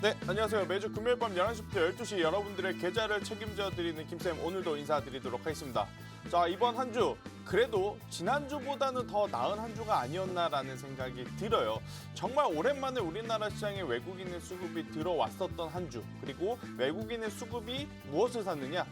네, 안녕하세요. 매주 금요일 밤 11시부터 12시 여러분들의 계좌를 책임져 드리는 김쌤, 오늘도 인사드리도록 하겠습니다. 자, 이번 한 주 그래도 지난주보다는 더 나은 한 주가 아니었나라는 생각이 들어요. 정말 오랜만에 우리나라 시장에 외국인의 수급이 들어왔었던 한 주, 그리고 외국인의 수급이 무엇을 샀느냐?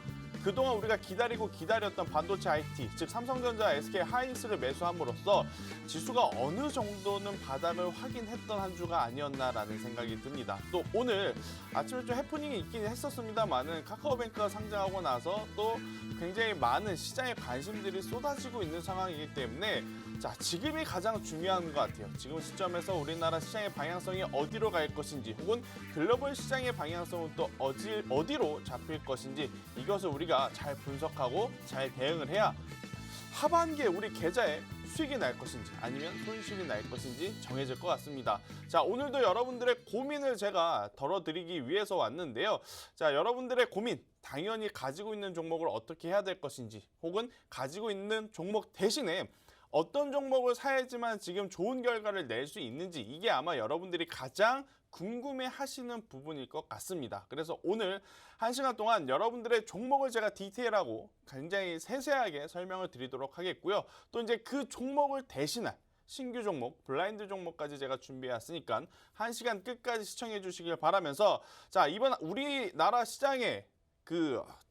그동안 우리가 기다렸던 반도체 IT, 즉 삼성전자, SK 하이닉스를 매수함으로써 지수가 어느 정도는 바닥을 확인했던 한 주가 아니었나라는 생각이 듭니다. 또 오늘 아침에 좀 해프닝이 있긴 했었습니다만은 카카오뱅크가 상장하고 나서 또 굉장히 많은 시장의 관심들이 쏟아지고 있는 상황이기 때문에 자, 지금이 가장 중요한 것 같아요. 지금 시점에서 우리나라 시장의 방향성이 어디로 갈 것인지, 혹은 글로벌 시장의 방향성은 또 어디로 잡힐 것인지, 이것을 우리가 잘 분석하고 잘 대응을 해야 하반기에 우리 계좌에 수익이 날 것인지 아니면 손실이 날 것인지 정해질 것 같습니다. 자, 오늘도 여러분들의 고민을 제가 덜어드리기 위해서 왔는데요. 자, 여러분들의 고민, 당연히 가지고 있는 종목을 어떻게 해야 될 것인지, 혹은 가지고 있는 종목 대신에 어떤 종목을 사야지만 지금 좋은 결과를 낼 수 있는지, 이게 아마 여러분들이 가장 궁금해하시는 부분일 것 같습니다. 그래서 오늘 1시간 동안 여러분들의 종목을 제가 디테일하고 굉장히 세세하게 설명을 드리도록 하겠고요. 또 이제 그 종목을 대신할 신규 종목, 블라인드 종목까지 제가 준비해왔으니까 1시간 끝까지 시청해 주시길 바라면서, 자, 이번 우리나라 시장에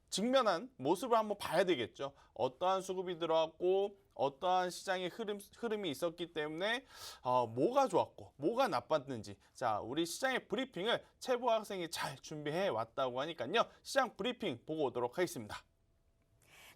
직면한 모습을 한번 봐야 되겠죠. 어떠한 수급이 들어왔고 어떠한 시장의 흐름이 있었기 때문에 뭐가 좋았고 뭐가 나빴는지, 자, 우리 시장의 브리핑을 최보 학생이 잘 준비해 왔다고 하니까요. 시장 브리핑 보고 오도록 하겠습니다.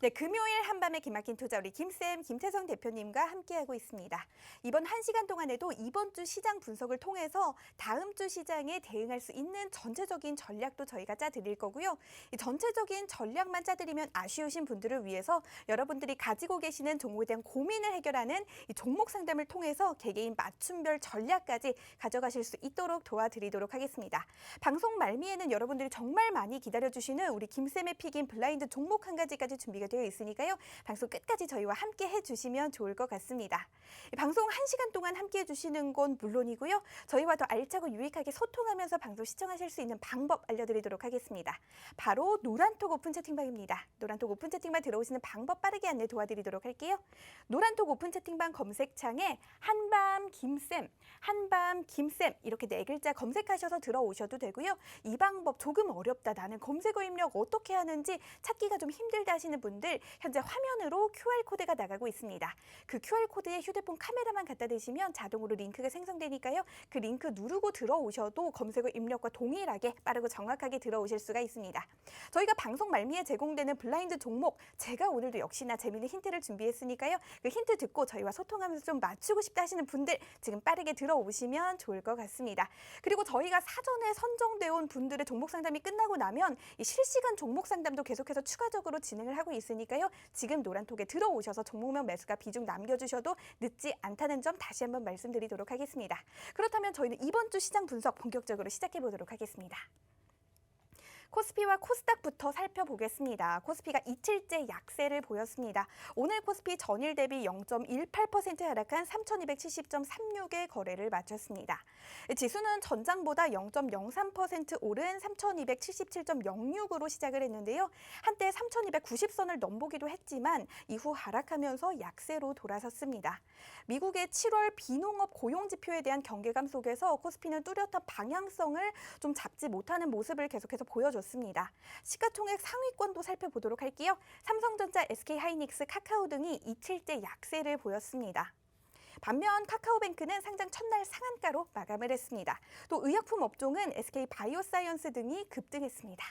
네, 금요일 한밤의 기막힌 투자, 우리 김쌤, 김태성 대표님과 함께하고 있습니다. 이번 1시간 동안에도 이번 주 시장 분석을 통해서 다음 주 시장에 대응할 수 있는 전체적인 전략도 저희가 짜드릴 거고요. 이 전체적인 전략만 짜드리면 아쉬우신 분들을 위해서 여러분들이 가지고 계시는 종목에 대한 고민을 해결하는 이 종목 상담을 통해서 개개인 맞춤별 전략까지 가져가실 수 있도록 도와드리도록 하겠습니다. 방송 말미에는 여러분들이 정말 많이 기다려주시는 우리 김쌤의 픽인 블라인드 종목 한 가지까지 준비가 되어 있으니까요. 방송 끝까지 저희와 함께 해주시면 좋을 것 같습니다. 방송 1시간 동안 함께 해주시는 건 물론이고요. 저희와 더 알차고 유익하게 소통하면서 방송 시청하실 수 있는 방법 알려드리도록 하겠습니다. 바로 노란톡 오픈 채팅방입니다. 노란톡 오픈 채팅방 들어오시는 방법 빠르게 안내 도와드리도록 할게요. 노란톡 오픈 채팅방 검색창에 한밤 김쌤, 한밤 김쌤 이렇게 4글자 검색하셔서 들어오셔도 되고요. 이 방법 조금 어렵다, 나는 검색어 입력 어떻게 하는지 찾기가 좀 힘들다 하시는 분들, 현재 화면으로 QR코드가 나가고 있습니다. 그 QR코드에 휴대폰 카메라만 갖다 대시면 자동으로 링크가 생성되니까요. 그 링크 누르고 들어오셔도 검색어 입력과 동일하게 빠르고 정확하게 들어오실 수가 있습니다. 저희가 방송 말미에 제공되는 블라인드 종목, 제가 오늘도 역시나 재미있는 힌트를 준비했으니까요. 그 힌트 듣고 저희와 소통하면서 좀 맞추고 싶다 하시는 분들 지금 빠르게 들어오시면 좋을 것 같습니다. 그리고 저희가 사전에 선정되어 온 분들의 종목 상담이 끝나고 나면 이 실시간 종목 상담도 계속해서 추가적으로 진행을 하고 있으니까요. 지금 노란톡에 들어오셔서 종목명 매수가 비중 남겨주셔도 늦지 않다는 점 다시 한번 말씀드리도록 하겠습니다. 그렇다면 저희는 이번 주 시장 분석 본격적으로 시작해 보도록 하겠습니다. 코스피와 코스닥부터 살펴보겠습니다. 코스피가 이틀째 약세를 보였습니다. 오늘 코스피 전일 대비 0.18% 하락한 3,270.36의 거래를 마쳤습니다. 지수는 전장보다 0.03% 오른 3,277.06으로 시작을 했는데요. 한때 3,290선을 넘보기도 했지만 이후 하락하면서 약세로 돌아섰습니다. 미국의 7월 비농업 고용지표에 대한 경계감 속에서 코스피는 뚜렷한 방향성을 좀 잡지 못하는 모습을 계속해서 보여줬습니다. 시가총액 상위권도 살펴보도록 할게요. 삼성전자, SK 하이닉스, 카카오 등이 이틀째 약세를 보였습니다. 반면 카카오뱅크는 상장 첫날 상한가로 마감을 했습니다. 또 의약품 업종은 SK 바이오사이언스 등이 급등했습니다.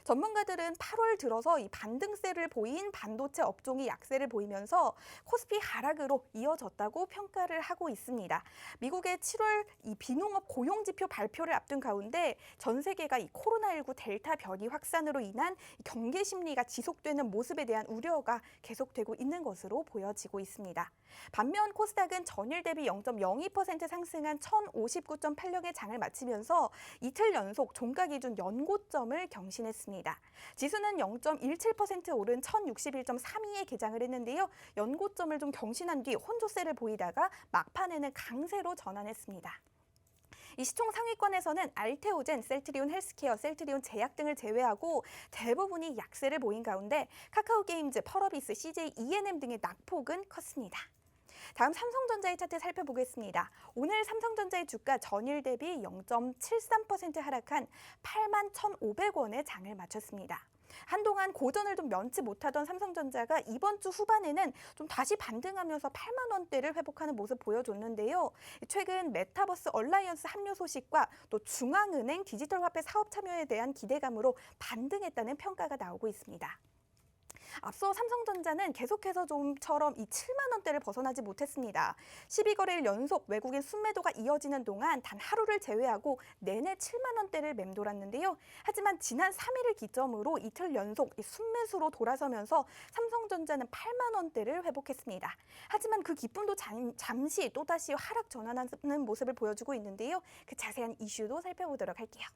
전문가들은 8월 들어서 이 반등세를 보인 반도체 업종이 약세를 보이면서 코스피 하락으로 이어졌다고 평가를 하고 있습니다. 미국의 7월 이 비농업 고용지표 발표를 앞둔 가운데 전 세계가 이 코로나19 델타 변이 확산으로 인한 경계 심리가 지속되는 모습에 대한 우려가 계속되고 있는 것으로 보여지고 있습니다. 반면 코스닥은 전일 대비 0.02% 상승한 1,059.86의 장을 마치면서 이틀 연속 종가 기준 연고점을 경신했습니다. 지수는 0.17% 오른 1,061.32에 개장을 했는데요. 연고점을 좀 경신한 뒤 혼조세를 보이다가 막판에는 강세로 전환했습니다. 이 시총 상위권에서는 알테오젠, 셀트리온 헬스케어, 셀트리온 제약 등을 제외하고 대부분이 약세를 보인 가운데 카카오게임즈, 펄어비스, CJ, E&M 등의 낙폭은 컸습니다. 다음 삼성전자의 차트 살펴보겠습니다. 오늘 삼성전자의 주가 전일 대비 0.73% 하락한 81,500원에 장을 마쳤습니다. 한동안 고전을 좀 면치 못하던 삼성전자가 이번 주 후반에는 좀 다시 반등하면서 8만 원대를 회복하는 모습 보여줬는데요. 최근 메타버스 얼라이언스 합류 소식과 또 중앙은행 디지털 화폐 사업 참여에 대한 기대감으로 반등했다는 평가가 나오고 있습니다. 앞서 삼성전자는 계속해서 좀처럼 이 7만 원대를 벗어나지 못했습니다. 12거래일 연속 외국인 순매도가 이어지는 동안 단 하루를 제외하고 내내 7만 원대를 맴돌았는데요. 하지만 지난 3일을 기점으로 이틀 연속 순매수로 돌아서면서 삼성전자는 8만 원대를 회복했습니다. 하지만 그 기쁨도 잠시 또다시 하락 전환하는 모습을 보여주고 있는데요. 그 자세한 이슈도 살펴보도록 할게요.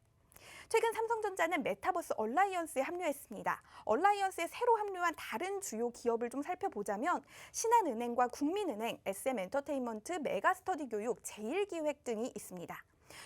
최근 삼성전자는 메타버스 얼라이언스에 합류했습니다. 얼라이언스에 새로 합류한 다른 주요 기업을 좀 살펴보자면 신한은행과 국민은행, SM엔터테인먼트, 메가스터디교육, 제일기획 등이 있습니다.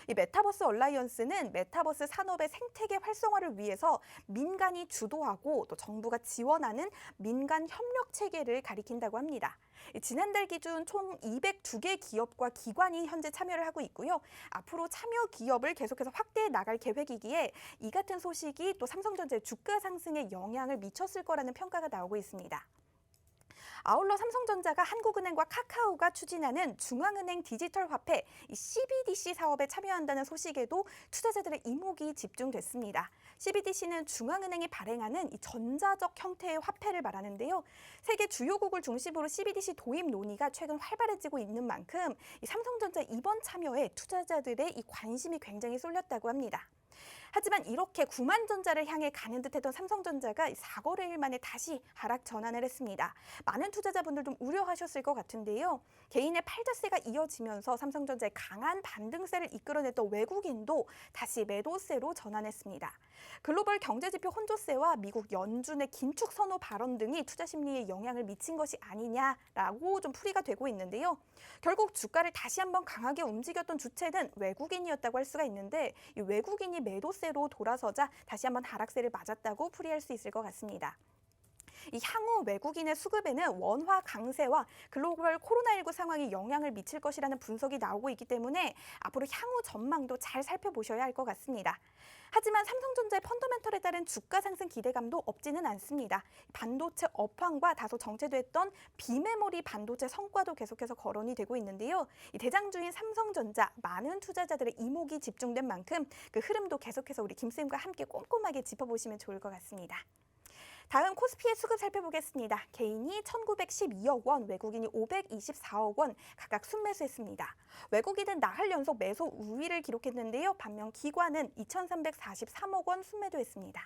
이 메타버스 얼라이언스는 메타버스 산업의 생태계 활성화를 위해서 민간이 주도하고 또 정부가 지원하는 민간 협력 체계를 가리킨다고 합니다. 지난달 기준 총 202개 기업과 기관이 현재 참여를 하고 있고요. 앞으로 참여 기업을 계속해서 확대해 나갈 계획이기에 이 같은 소식이 또 삼성전자의 주가 상승에 영향을 미쳤을 거라는 평가가 나오고 있습니다. 아울러 삼성전자가 한국은행과 카카오가 추진하는 중앙은행 디지털 화폐 CBDC 사업에 참여한다는 소식에도 투자자들의 이목이 집중됐습니다. CBDC는 중앙은행이 발행하는 이 전자적 형태의 화폐를 말하는데요. 세계 주요국을 중심으로 CBDC 도입 논의가 최근 활발해지고 있는 만큼 이 삼성전자 이번 참여에 투자자들의 이 관심이 굉장히 쏠렸다고 합니다. 하지만 이렇게 구만전자를 향해 가는 듯했던 삼성전자가 4거래일 만에 다시 하락 전환을 했습니다. 많은 투자자분들 좀 우려하셨을 것 같은데요. 개인의 팔자세가 이어지면서 삼성전자의 강한 반등세를 이끌어냈던 외국인도 다시 매도세로 전환했습니다. 글로벌 경제지표 혼조세와 미국 연준의 긴축 선호 발언 등이 투자 심리에 영향을 미친 것이 아니냐라고 좀 풀이가 되고 있는데요. 결국 주가를 다시 한번 강하게 움직였던 주체는 외국인이었다고 할 수가 있는데 이 외국인이 매도세로 돌아서자 다시 한번 하락세를 맞았다고 풀이할 수 있을 것 같습니다. 이 향후 외국인의 수급에는 원화 강세와 글로벌 코로나19 상황이 영향을 미칠 것이라는 분석이 나오고 있기 때문에 앞으로 향후 전망도 잘 살펴보셔야 할 것 같습니다. 하지만 삼성전자의 펀더멘털에 따른 주가 상승 기대감도 없지는 않습니다. 반도체 업황과 다소 정체됐던 비메모리 반도체 성과도 계속해서 거론이 되고 있는데요. 이 대장주인 삼성전자, 많은 투자자들의 이목이 집중된 만큼 그 흐름도 계속해서 우리 김쌤과 함께 꼼꼼하게 짚어보시면 좋을 것 같습니다. 다음 코스피의 수급 살펴보겠습니다. 개인이 1,912억 원, 외국인이 524억 원 각각 순매수했습니다. 외국인은 나흘 연속 매수 우위를 기록했는데요. 반면 기관은 2,343억 원 순매도했습니다.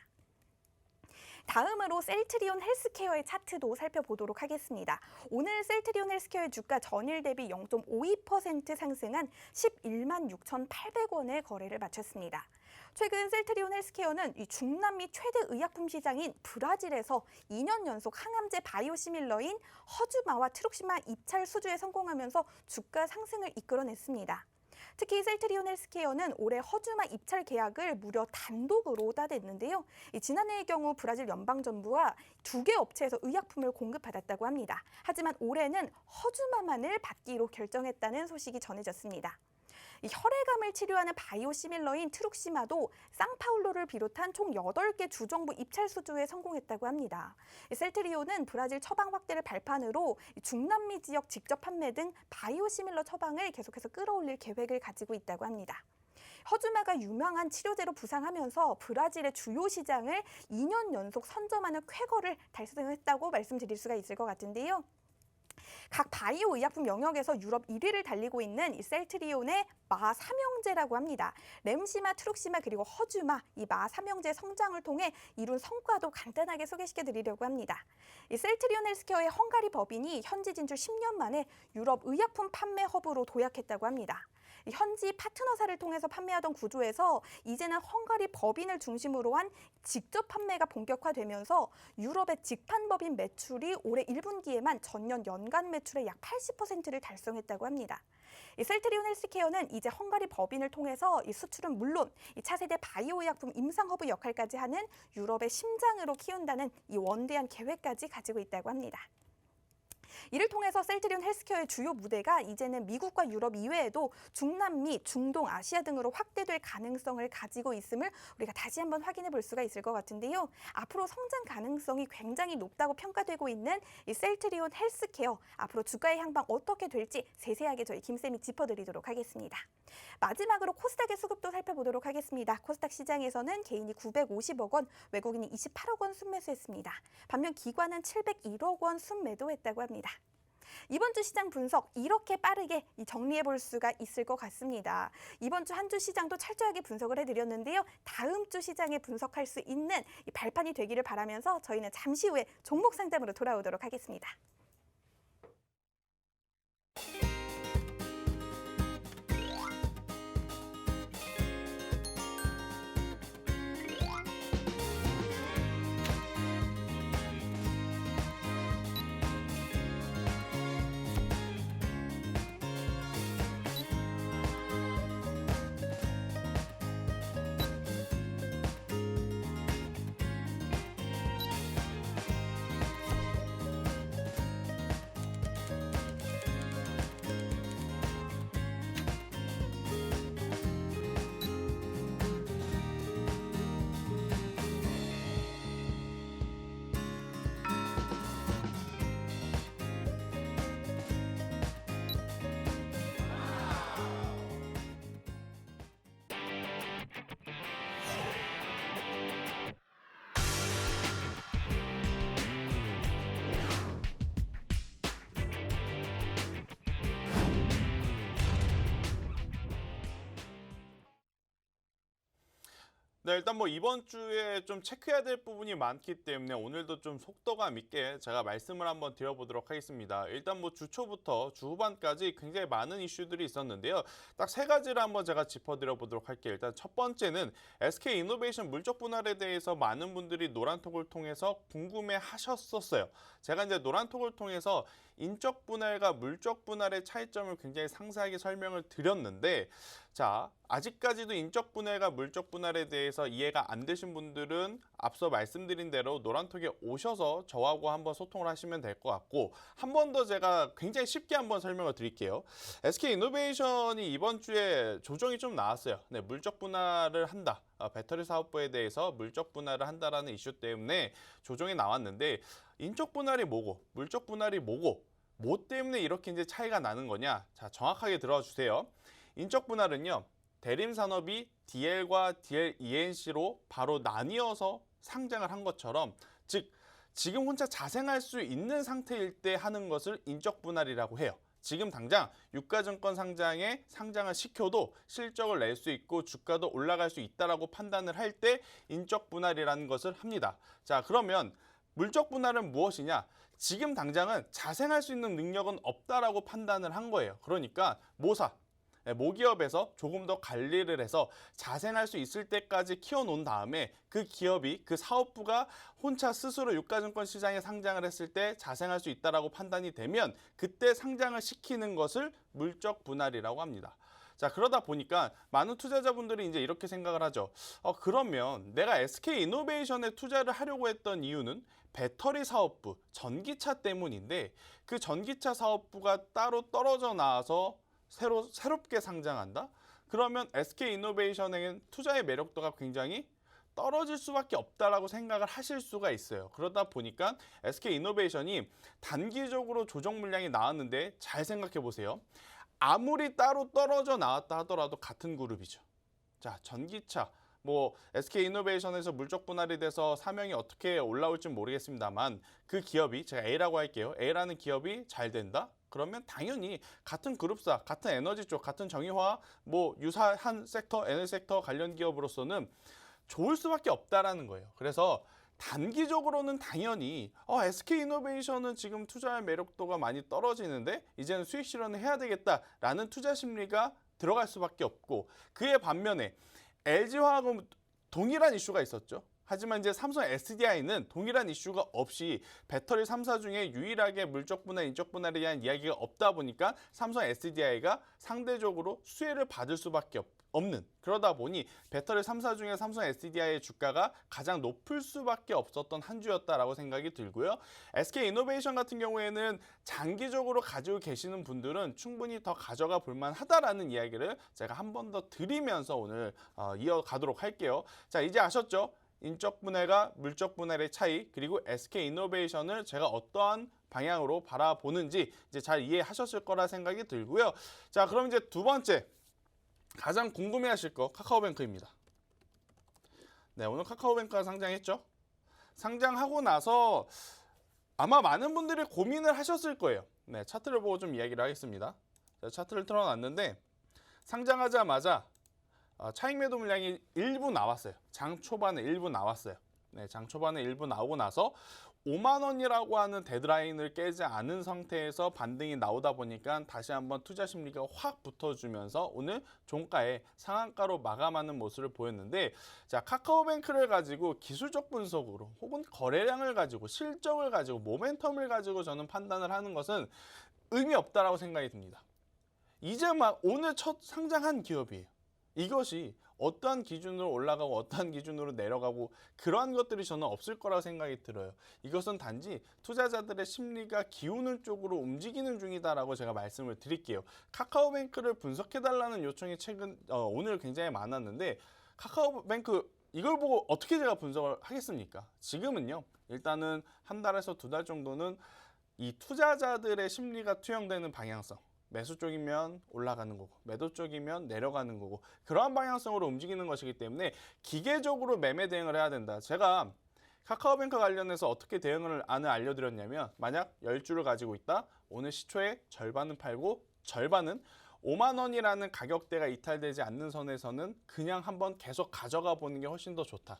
다음으로 셀트리온 헬스케어의 차트도 살펴보도록 하겠습니다. 오늘 셀트리온 헬스케어의 주가 전일 대비 0.52% 상승한 11만 6,800원의 거래를 마쳤습니다. 최근 셀트리온 헬스케어는 이 중남미 최대 의약품 시장인 브라질에서 2년 연속 항암제 바이오시밀러인 허주마와 트룩시마 입찰 수주에 성공하면서 주가 상승을 이끌어냈습니다. 특히 셀트리온 헬스케어는 올해 허주마 입찰 계약을 무려 단독으로 따냈는데요. 지난해의 경우 브라질 연방정부와 2개 업체에서 의약품을 공급받았다고 합니다. 하지만 올해는 허주마만을 받기로 결정했다는 소식이 전해졌습니다. 혈액암을 치료하는 바이오시밀러인 트룩시마도 상파울루를 비롯한 총 8개 주정부 입찰 수주에 성공했다고 합니다. 셀트리온은 브라질 처방 확대를 발판으로 중남미 지역 직접 판매 등 바이오시밀러 처방을 계속해서 끌어올릴 계획을 가지고 있다고 합니다. 허주마가 유명한 치료제로 부상하면서 브라질의 주요 시장을 2년 연속 선점하는 쾌거를 달성했다고 말씀드릴 수가 있을 것 같은데요. 각 바이오 의약품 영역에서 유럽 1위를 달리고 있는 이 셀트리온의 마3형제라고 합니다. 램시마, 트룩시마 그리고 허주마 이 마3형제의 성장을 통해 이룬 성과도 간단하게 소개시켜 드리려고 합니다. 이 셀트리온 헬스케어의 헝가리 법인이 현지 진출 10년 만에 유럽 의약품 판매 허브로 도약했다고 합니다. 현지 파트너사를 통해서 판매하던 구조에서 이제는 헝가리 법인을 중심으로 한 직접 판매가 본격화되면서 유럽의 직판법인 매출이 올해 1분기에만 전년 연간 매출의 약 80%를 달성했다고 합니다. 이 셀트리온 헬스케어는 이제 헝가리 법인을 통해서 이 수출은 물론 이 차세대 바이오 약품 임상 허브 역할까지 하는 유럽의 심장으로 키운다는 이 원대한 계획까지 가지고 있다고 합니다. 이를 통해서 셀트리온 헬스케어의 주요 무대가 이제는 미국과 유럽 이외에도 중남미, 중동, 아시아 등으로 확대될 가능성을 가지고 있음을 우리가 다시 한번 확인해 볼 수가 있을 것 같은데요. 앞으로 성장 가능성이 굉장히 높다고 평가되고 있는 이 셀트리온 헬스케어, 앞으로 주가의 향방 어떻게 될지 세세하게 저희 김쌤이 짚어드리도록 하겠습니다. 마지막으로 코스닥의 수급도 살펴보도록 하겠습니다. 코스닥 시장에서는 개인이 950억 원, 외국인이 28억 원 순매수했습니다. 반면 기관은 701억 원 순매도했다고 합니다. 이번 주 시장 분석 이렇게 빠르게 정리해 볼 수가 있을 것 같습니다. 이번 주 한 주 시장도 철저하게 분석을 해드렸는데요. 다음 주 시장에 분석할 수 있는 이 발판이 되기를 바라면서 저희는 잠시 후에 종목 상담으로 돌아오도록 하겠습니다. 네, 일단 뭐 이번 주에 좀 체크해야 될 부분이 많기 때문에 오늘도 좀 속도감 있게 제가 말씀을 한번 드려보도록 하겠습니다. 일단 뭐 주 초부터 주 후반까지 굉장히 많은 이슈들이 있었는데요. 딱 세 가지를 한번 제가 짚어드려보도록 할게요. 일단 첫 번째는 SK이노베이션 물적 분할에 대해서 많은 분들이 노란톡을 통해서 궁금해 하셨었어요. 제가 이제 노란톡을 통해서 인적 분할과 물적 분할의 차이점을 굉장히 상세하게 설명을 드렸는데, 자, 아직까지도 인적 분할과 물적 분할에 대해서 이해가 안 되신 분들은 앞서 말씀드린 대로 노란톡에 오셔서 저하고 한번 소통을 하시면 될 것 같고, 한 번 더 제가 굉장히 쉽게 한번 설명을 드릴게요. SK이노베이션이 이번 주에 조정이 좀 나왔어요. 네, 물적 분할을 한다. 배터리 사업부에 대해서 물적 분할을 한다라는 이슈 때문에 조정이 나왔는데, 인적 분할이 뭐고 물적 분할이 뭐고 뭐 때문에 이렇게 이제 차이가 나는 거냐? 자, 정확하게 들어주세요. 인적 분할은요, 대림 산업이 DL과 DLENC로 바로 나뉘어서 상장을 한 것처럼, 즉 지금 혼자 자생할 수 있는 상태일 때 하는 것을 인적 분할이라고 해요. 지금 당장 유가증권 상장에 상장을 시켜도 실적을 낼 수 있고 주가도 올라갈 수 있다라고 판단을 할 때 인적 분할이라는 것을 합니다. 자, 그러면 물적 분할은 무엇이냐? 지금 당장은 자생할 수 있는 능력은 없다라고 판단을 한 거예요. 그러니까 모기업에서 조금 더 관리를 해서 자생할 수 있을 때까지 키워놓은 다음에 그 기업이, 그 사업부가 혼자 스스로 유가증권 시장에 상장을 했을 때 자생할 수 있다라고 판단이 되면 그때 상장을 시키는 것을 물적 분할이라고 합니다. 자, 그러다 보니까 많은 투자자분들이 이제 이렇게 생각을 하죠. 그러면 내가 SK이노베이션에 투자를 하려고 했던 이유는 배터리 사업부, 전기차 때문인데, 그 전기차 사업부가 따로 떨어져 나와서 새롭게 상장한다? 그러면 SK이노베이션에는 투자의 매력도가 굉장히 떨어질 수밖에 없다라고 생각을 하실 수가 있어요. 그러다 보니까 SK이노베이션이 단기적으로 조정 물량이 나왔는데, 잘 생각해 보세요. 아무리 따로 떨어져 나왔다 하더라도 같은 그룹이죠. 자, 전기차, SK이노베이션에서 물적 분할이 돼서 사명이 어떻게 올라올지 모르겠습니다만, 그 기업이, 제가 A라고 할게요. A라는 기업이 잘 된다? 그러면 당연히 같은 그룹사, 같은 에너지 쪽, 같은 정유화, 유사한 섹터, 에너지 섹터 관련 기업으로서는 좋을 수밖에 없다라는 거예요. 그래서 단기적으로는 당연히 SK이노베이션은 지금 투자의 매력도가 많이 떨어지는데 이제는 수익 실현을 해야 되겠다라는 투자 심리가 들어갈 수밖에 없고 그에 반면에 LG화학은 동일한 이슈가 있었죠. 하지만 이제 삼성 SDI는 동일한 이슈가 없이 배터리 3사 중에 유일하게 물적 분할, 인적 분할에 대한 이야기가 없다 보니까 삼성 SDI가 상대적으로 수혜를 받을 수밖에 없는 그러다 보니 배터리 3사 중에 삼성 SDI의 주가가 가장 높을 수밖에 없었던 한 주였다라고 생각이 들고요. SK이노베이션 같은 경우에는 장기적으로 가지고 계시는 분들은 충분히 더 가져가 볼 만하다라는 이야기를 제가 한 번 더 드리면서 오늘 이어가도록 할게요. 자, 이제 아셨죠? 인적 분할과 물적 분할의 차이 그리고 SK이노베이션을 제가 어떠한 방향으로 바라보는지 이제 잘 이해하셨을 거라 생각이 들고요. 자, 그럼 이제 두 번째 가장 궁금해하실 거 카카오뱅크입니다. 네, 오늘 카카오뱅크가 상장했죠. 상장하고 나서 아마 많은 분들이 고민을 하셨을 거예요. 네, 차트를 보고 좀 이야기를 하겠습니다. 자, 차트를 틀어놨는데 상장하자마자 차익 매도 물량이 일부 나왔어요. 장 초반에 일부 나왔어요. 네, 장 초반에 일부 나오고 나서 5만 원이라고 하는 데드라인을 깨지 않은 상태에서 반등이 나오다 보니까 다시 한번 투자 심리가 확 붙어주면서 오늘 종가에 상한가로 마감하는 모습을 보였는데 자, 카카오뱅크를 가지고 기술적 분석으로 혹은 거래량을 가지고 실적을 가지고 모멘텀을 가지고 저는 판단을 하는 것은 의미 없다라고 생각이 듭니다. 이제 막 오늘 첫 상장한 기업이에요. 이것이 어떠한 기준으로 올라가고 어떠한 기준으로 내려가고 그러한 것들이 저는 없을 거라고 생각이 들어요. 이것은 단지 투자자들의 심리가 기우는 쪽으로 움직이는 중이다라고 제가 말씀을 드릴게요. 카카오뱅크를 분석해달라는 요청이 오늘 굉장히 많았는데 카카오뱅크 이걸 보고 어떻게 제가 분석을 하겠습니까? 지금은요. 일단은 한 달에서 두 달 정도는 이 투자자들의 심리가 투영되는 방향성 매수 쪽이면 올라가는 거고 매도 쪽이면 내려가는 거고 그러한 방향성으로 움직이는 것이기 때문에 기계적으로 매매 대응을 해야 된다. 제가 카카오뱅크 관련해서 어떻게 대응을 알려드렸냐면 만약 10주를 가지고 있다. 오늘 시초에 절반은 팔고 절반은 5만 원이라는 가격대가 이탈되지 않는 선에서는 그냥 한번 계속 가져가 보는 게 훨씬 더 좋다.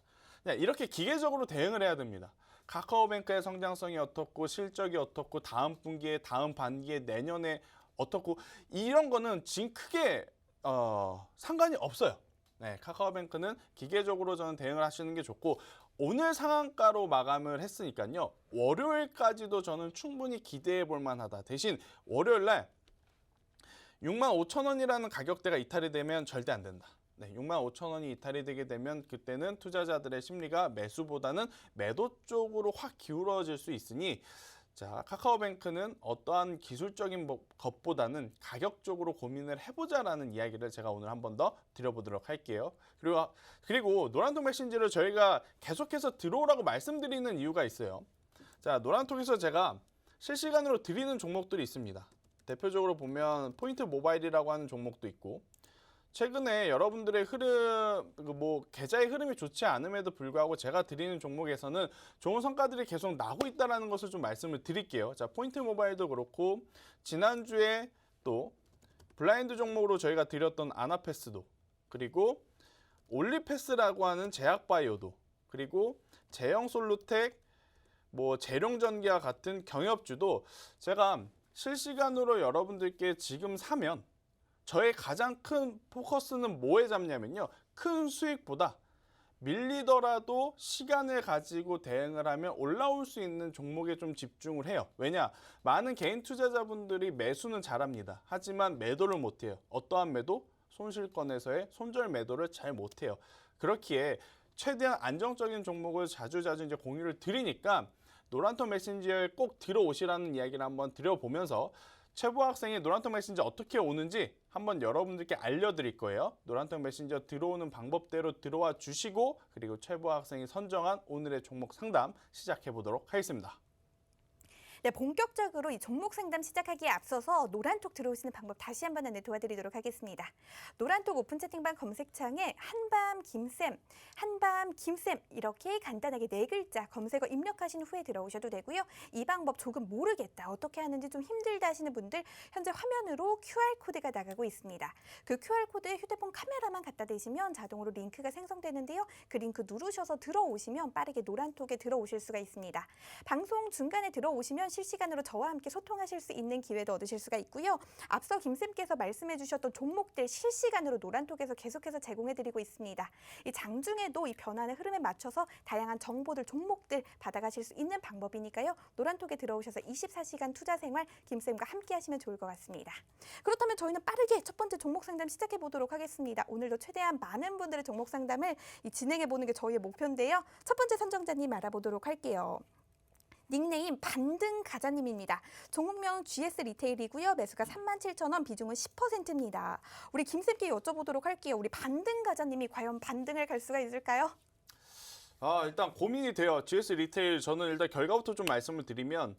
이렇게 기계적으로 대응을 해야 됩니다. 카카오뱅크의 성장성이 어떻고 실적이 어떻고 다음 분기에 다음 반기에 내년에 어떻고 이런 거는 지금 크게 상관이 없어요. 네, 카카오뱅크는 기계적으로 저는 대응을 하시는 게 좋고 오늘 상한가로 마감을 했으니까요. 월요일까지도 저는 충분히 기대해 볼 만하다. 대신 월요일 날 65,000원이라는 가격대가 이탈이 되면 절대 안 된다. 네, 65,000원이 이탈이 되게 되면 그때는 투자자들의 심리가 매수보다는 매도 쪽으로 확 기울어질 수 있으니 자, 카카오뱅크는 어떠한 기술적인 것보다는 가격적으로 고민을 해보자라는 이야기를 제가 오늘 한 번 더 드려보도록 할게요. 그리고 노란통 메신저를 저희가 계속해서 들어오라고 말씀드리는 이유가 있어요. 자, 노란통에서 제가 실시간으로 드리는 종목들이 있습니다. 대표적으로 보면 포인트 모바일이라고 하는 종목도 있고 최근에 여러분들의 계좌의 흐름이 좋지 않음에도 불구하고 제가 드리는 종목에서는 좋은 성과들이 계속 나고 있다는 것을 좀 말씀을 드릴게요. 자, 포인트 모바일도 그렇고 지난주에 또 블라인드 종목으로 저희가 드렸던 아나패스도 그리고 올리패스라고 하는 제약바이오도 그리고 제형솔루텍 재룡전기와 같은 경협주도 제가 실시간으로 여러분들께 지금 사면 저의 가장 큰 포커스는 뭐에 잡냐면요. 큰 수익보다 밀리더라도 시간을 가지고 대응을 하면 올라올 수 있는 종목에 좀 집중을 해요. 왜냐? 많은 개인 투자자분들이 매수는 잘합니다. 하지만 매도를 못해요. 어떠한 매도? 손실권에서의 손절 매도를 잘 못해요. 그렇기에 최대한 안정적인 종목을 자주 이제 공유를 드리니까 노란통 메신저에 꼭 들어오시라는 이야기를 한번 드려보면서 최보 학생이 노란통 메신저 어떻게 오는지 한번 여러분들께 알려드릴 거예요. 노란통 메신저 들어오는 방법대로 들어와 주시고 그리고 최보 학생이 선정한 오늘의 종목 상담 시작해 보도록 하겠습니다. 네, 본격적으로 이 종목 상담 시작하기에 앞서서 노란톡 들어오시는 방법 다시 한번 안내 도와드리도록 하겠습니다. 노란톡 오픈 채팅방 검색창에 한밤김쌤 이렇게 간단하게 4글자 검색어 입력하신 후에 들어오셔도 되고요. 이 방법 조금 모르겠다, 어떻게 하는지 좀 힘들다 하시는 분들 현재 화면으로 QR코드가 나가고 있습니다. 그 QR코드에 휴대폰 카메라만 갖다 대시면 자동으로 링크가 생성되는데요. 그 링크 누르셔서 들어오시면 빠르게 노란톡에 들어오실 수가 있습니다. 방송 중간에 들어오시면 실시간으로 저와 함께 소통하실 수 있는 기회도 얻으실 수가 있고요. 앞서 김쌤께서 말씀해 주셨던 종목들 실시간으로 노란톡에서 계속해서 제공해드리고 있습니다. 이 장중에도 이 변화의 흐름에 맞춰서 다양한 정보들, 종목들 받아가실 수 있는 방법이니까요. 노란톡에 들어오셔서 24시간 투자 생활 김쌤과 함께 하시면 좋을 것 같습니다. 그렇다면 저희는 빠르게 첫 번째 종목 상담 시작해 보도록 하겠습니다. 오늘도 최대한 많은 분들의 종목 상담을 진행해 보는 게 저희의 목표인데요. 첫 번째 선정자님 알아보도록 할게요. 닉네임 반등 가자님입니다. 종목명 GS 리테일이고요. 매수가 37,000원, 비중은 10%입니다. 우리 김쌤께 여쭤보도록 할게요. 우리 반등 가자님이 과연 반등을 갈 수가 있을까요? 일단 고민이 돼요. GS 리테일 저는 일단 결과부터 좀 말씀을 드리면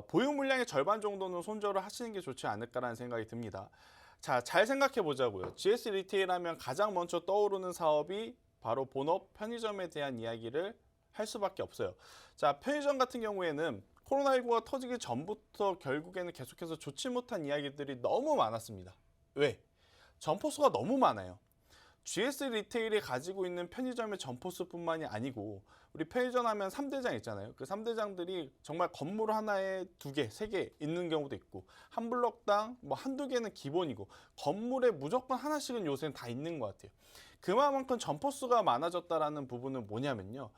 보유 물량의 절반 정도는 손절을 하시는 게 좋지 않을까라는 생각이 듭니다. 자, 잘 생각해 보자고요. GS 리테일 하면 가장 먼저 떠오르는 사업이 바로 본업 편의점에 대한 이야기를 할 수밖에 없어요. 자, 편의점 같은 경우에는 코로나19가 터지기 전부터 결국에는 계속해서 좋지 못한 이야기들이 너무 많았습니다. 왜? 점포수가 너무 많아요. GS 리테일이 가지고 있는 편의점의 점포수뿐만이 아니고 우리 편의점 하면 3대장 있잖아요. 그 3대장들이 정말 건물 하나에 2개, 3개 있는 경우도 있고 한 블럭당 뭐 한두 개는 기본이고 건물에 무조건 하나씩은 요새는 다 있는 것 같아요. 그만큼 점포수가 많아졌다라는 부분은 뭐냐면요.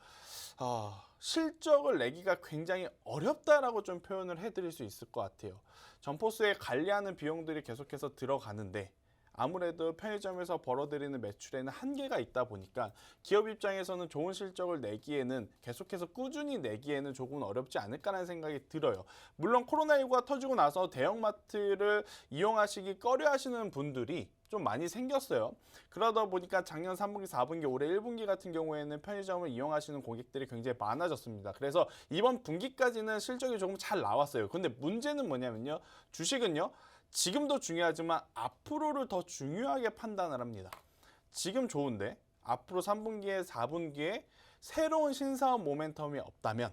실적을 내기가 굉장히 어렵다라고 좀 표현을 해드릴 수 있을 것 같아요. 점포수에 관리하는 비용들이 계속해서 들어가는데 아무래도 편의점에서 벌어들이는 매출에는 한계가 있다 보니까 기업 입장에서는 좋은 실적을 내기에는 계속해서 꾸준히 내기에는 조금 어렵지 않을까라는 생각이 들어요. 물론 코로나19가 터지고 나서 대형마트를 이용하시기 꺼려 하시는 분들이 좀 많이 생겼어요. 그러다 보니까 작년 3분기, 4분기, 올해 1분기 같은 경우에는 편의점을 이용하시는 고객들이 굉장히 많아졌습니다. 그래서 이번 분기까지는 실적이 조금 잘 나왔어요. 근데 문제는 뭐냐면요. 주식은요. 지금도 중요하지만 앞으로를 더 중요하게 판단을 합니다. 지금 좋은데 앞으로 3분기에 4분기에 새로운 신사업 모멘텀이 없다면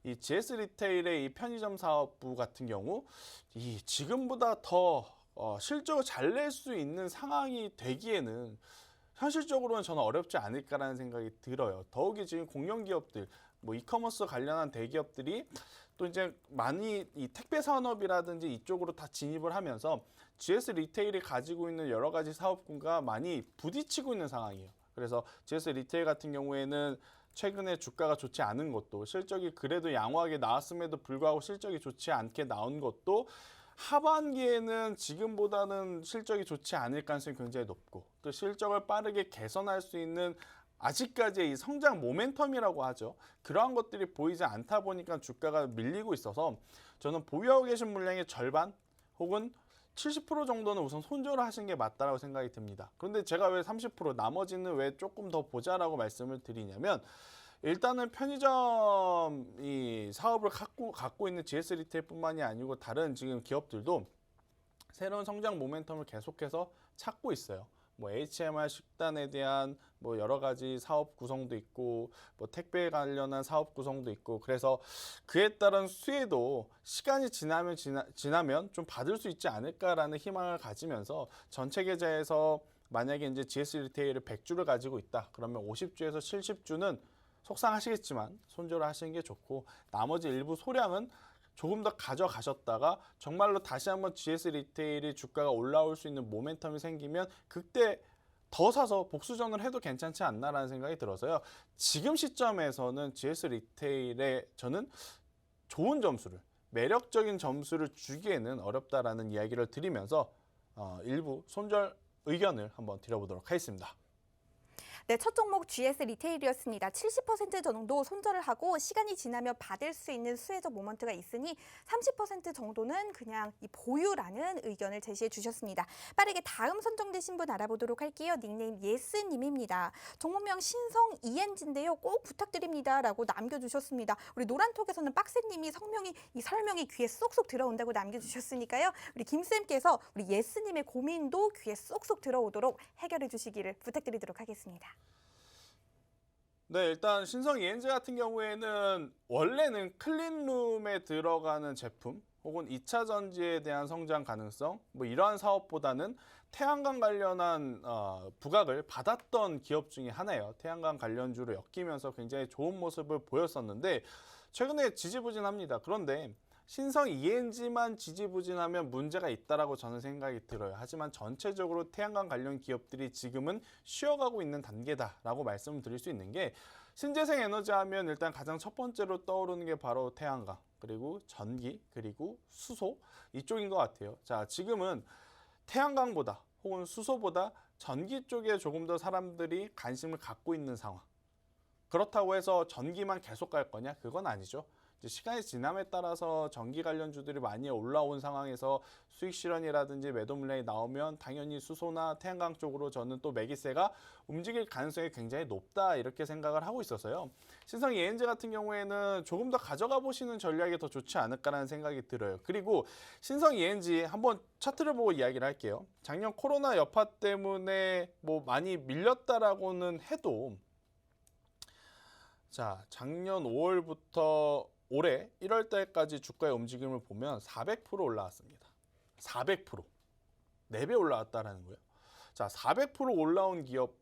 이 GS 리테일의 이 편의점 사업부 같은 경우 이 지금보다 더 실적을 잘 낼 수 있는 상황이 되기에는 현실적으로는 저는 어렵지 않을까라는 생각이 들어요. 더욱이 지금 공룡기업들, 뭐 이커머스 관련한 대기업들이 또 이제 많이 이 택배 산업이라든지 이쪽으로 다 진입을 하면서 GS 리테일이 가지고 있는 여러 가지 사업군과 많이 부딪히고 있는 상황이에요. 그래서 GS 리테일 같은 경우에는 최근에 주가가 좋지 않은 것도 실적이 그래도 양호하게 나왔음에도 불구하고 실적이 좋지 않게 나온 것도 하반기에는 지금보다는 실적이 좋지 않을 가능성이 굉장히 높고 또 실적을 빠르게 개선할 수 있는 아직까지의 이 성장 모멘텀이라고 하죠. 그러한 것들이 보이지 않다 보니까 주가가 밀리고 있어서 저는 보유하고 계신 물량의 절반 혹은 70% 정도는 우선 손절을 하시는 게 맞다라고 생각이 듭니다. 그런데 제가 왜 30% 나머지는 왜 조금 더 보자라고 말씀을 드리냐면 일단은 편의점 이 사업을 갖고 있는 GS 리테일뿐만이 아니고 다른 지금 기업들도 새로운 성장 모멘텀을 계속해서 찾고 있어요. 뭐 HMR 식단에 대한 뭐 여러 가지 사업 구성도 있고 뭐 택배 관련한 사업 구성도 있고 그래서 그에 따른 수혜도 시간이 지나면 좀 받을 수 있지 않을까라는 희망을 가지면서 전체 계좌에서 만약에 이제 GS 리테일을 100주를 가지고 있다. 그러면 50주에서 70주는 속상하시겠지만 손절을 하시는 게 좋고 나머지 일부 소량은 조금 더 가져가셨다가 정말로 다시 한번 GS 리테일이 주가가 올라올 수 있는 모멘텀이 생기면 그때 더 사서 복수전을 해도 괜찮지 않나라는 생각이 들어서요. 지금 시점에서는 GS 리테일에 저는 좋은 점수를 매력적인 점수를 주기에는 어렵다라는 이야기를 드리면서 일부 손절 의견을 한번 드려보도록 하겠습니다. 네, 첫 종목 GS 리테일이었습니다. 70% 정도 손절을 하고 시간이 지나면 받을 수 있는 수혜적 모먼트가 있으니 30% 정도는 그냥 이 보유라는 의견을 제시해 주셨습니다. 빠르게 다음 선정되신 분 알아보도록 할게요. 닉네임 예스님입니다. 종목명 신성 ENG인데요. 꼭 부탁드립니다. 라고 남겨주셨습니다. 우리 노란톡에서는 빡세님이 설명이 귀에 쏙쏙 들어온다고 남겨주셨으니까요. 우리 김쌤께서 우리 예스님의 고민도 귀에 쏙쏙 들어오도록 해결해 주시기를 부탁드리도록 하겠습니다. 네, 일단 신성 ENG 같은 경우에는 원래는 클린룸에 들어가는 제품 혹은 2차 전지에 대한 성장 가능성 뭐 이러한 사업보다는 태양광 관련한 부각을 받았던 기업 중에 하나예요. 태양광 관련주로 엮이면서 굉장히 좋은 모습을 보였었는데 최근에 지지부진합니다. 그런데 신성 ENG만 지지부진하면 문제가 있다라고 저는 생각이 들어요. 하지만 전체적으로 태양광 관련 기업들이 지금은 쉬어가고 있는 단계다라고 말씀을 드릴 수 있는 게 신재생 에너지 하면 일단 가장 첫 번째로 떠오르는 게 바로 태양광, 그리고 전기, 그리고 수소 이쪽인 것 같아요. 자, 지금은 태양광보다 혹은 수소보다 전기 쪽에 조금 더 사람들이 관심을 갖고 있는 상황. 그렇다고 해서 전기만 계속 갈 거냐? 그건 아니죠. 이제 시간이 지남에 따라서 전기 관련주들이 많이 올라온 상황에서 수익 실현이라든지 매도 물량이 나오면 당연히 수소나 태양광 쪽으로 저는 또 매기세가 움직일 가능성이 굉장히 높다 이렇게 생각을 하고 있어서요. 신성 ENG 같은 경우에는 조금 더 가져가 보시는 전략이 더 좋지 않을까라는 생각이 들어요. 그리고 신성 ENG 한번 차트를 보고 이야기를 할게요. 작년 코로나 여파 때문에 뭐 많이 밀렸다라고는 해도 자, 작년 5월부터 올해 1월 달까지 주가의 움직임을 보면 400% 올라왔습니다. 400%. 4배 올라왔다라는 거예요. 자, 400% 올라온 기업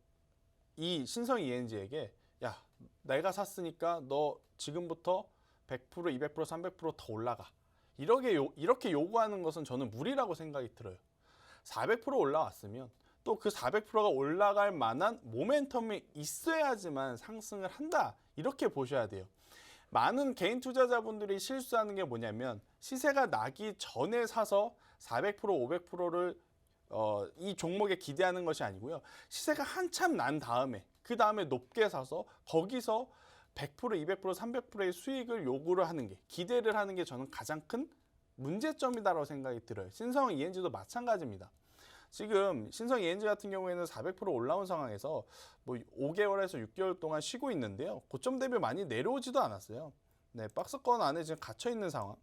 이 신성 ENG에게 야, 내가 샀으니까 너 지금부터 100%, 200%, 300%더 올라가. 이렇게 요구하는 것은 저는 무리라고 생각이 들어요. 400% 올라왔으면 또 그 400%가 올라갈 만한 모멘텀이 있어야지만 상승을 한다. 이렇게 보셔야 돼요. 많은 개인 투자자분들이 실수하는 게 뭐냐면 시세가 나기 전에 사서 400%, 500%를 이 종목에 기대하는 것이 아니고요. 시세가 한참 난 다음에 그 다음에 높게 사서 거기서 100%, 200%, 300%의 수익을 요구를 하는 게 기대를 하는 게 저는 가장 큰 문제점이다라고 생각이 들어요. 신성 ENG도 마찬가지입니다. 지금 신성 ENG 같은 경우에는 400% 올라온 상황에서 뭐 5개월에서 6개월 동안 쉬고 있는데요. 고점 대비 많이 내려오지도 않았어요. 네, 박스권 안에 지금 갇혀 있는 상황.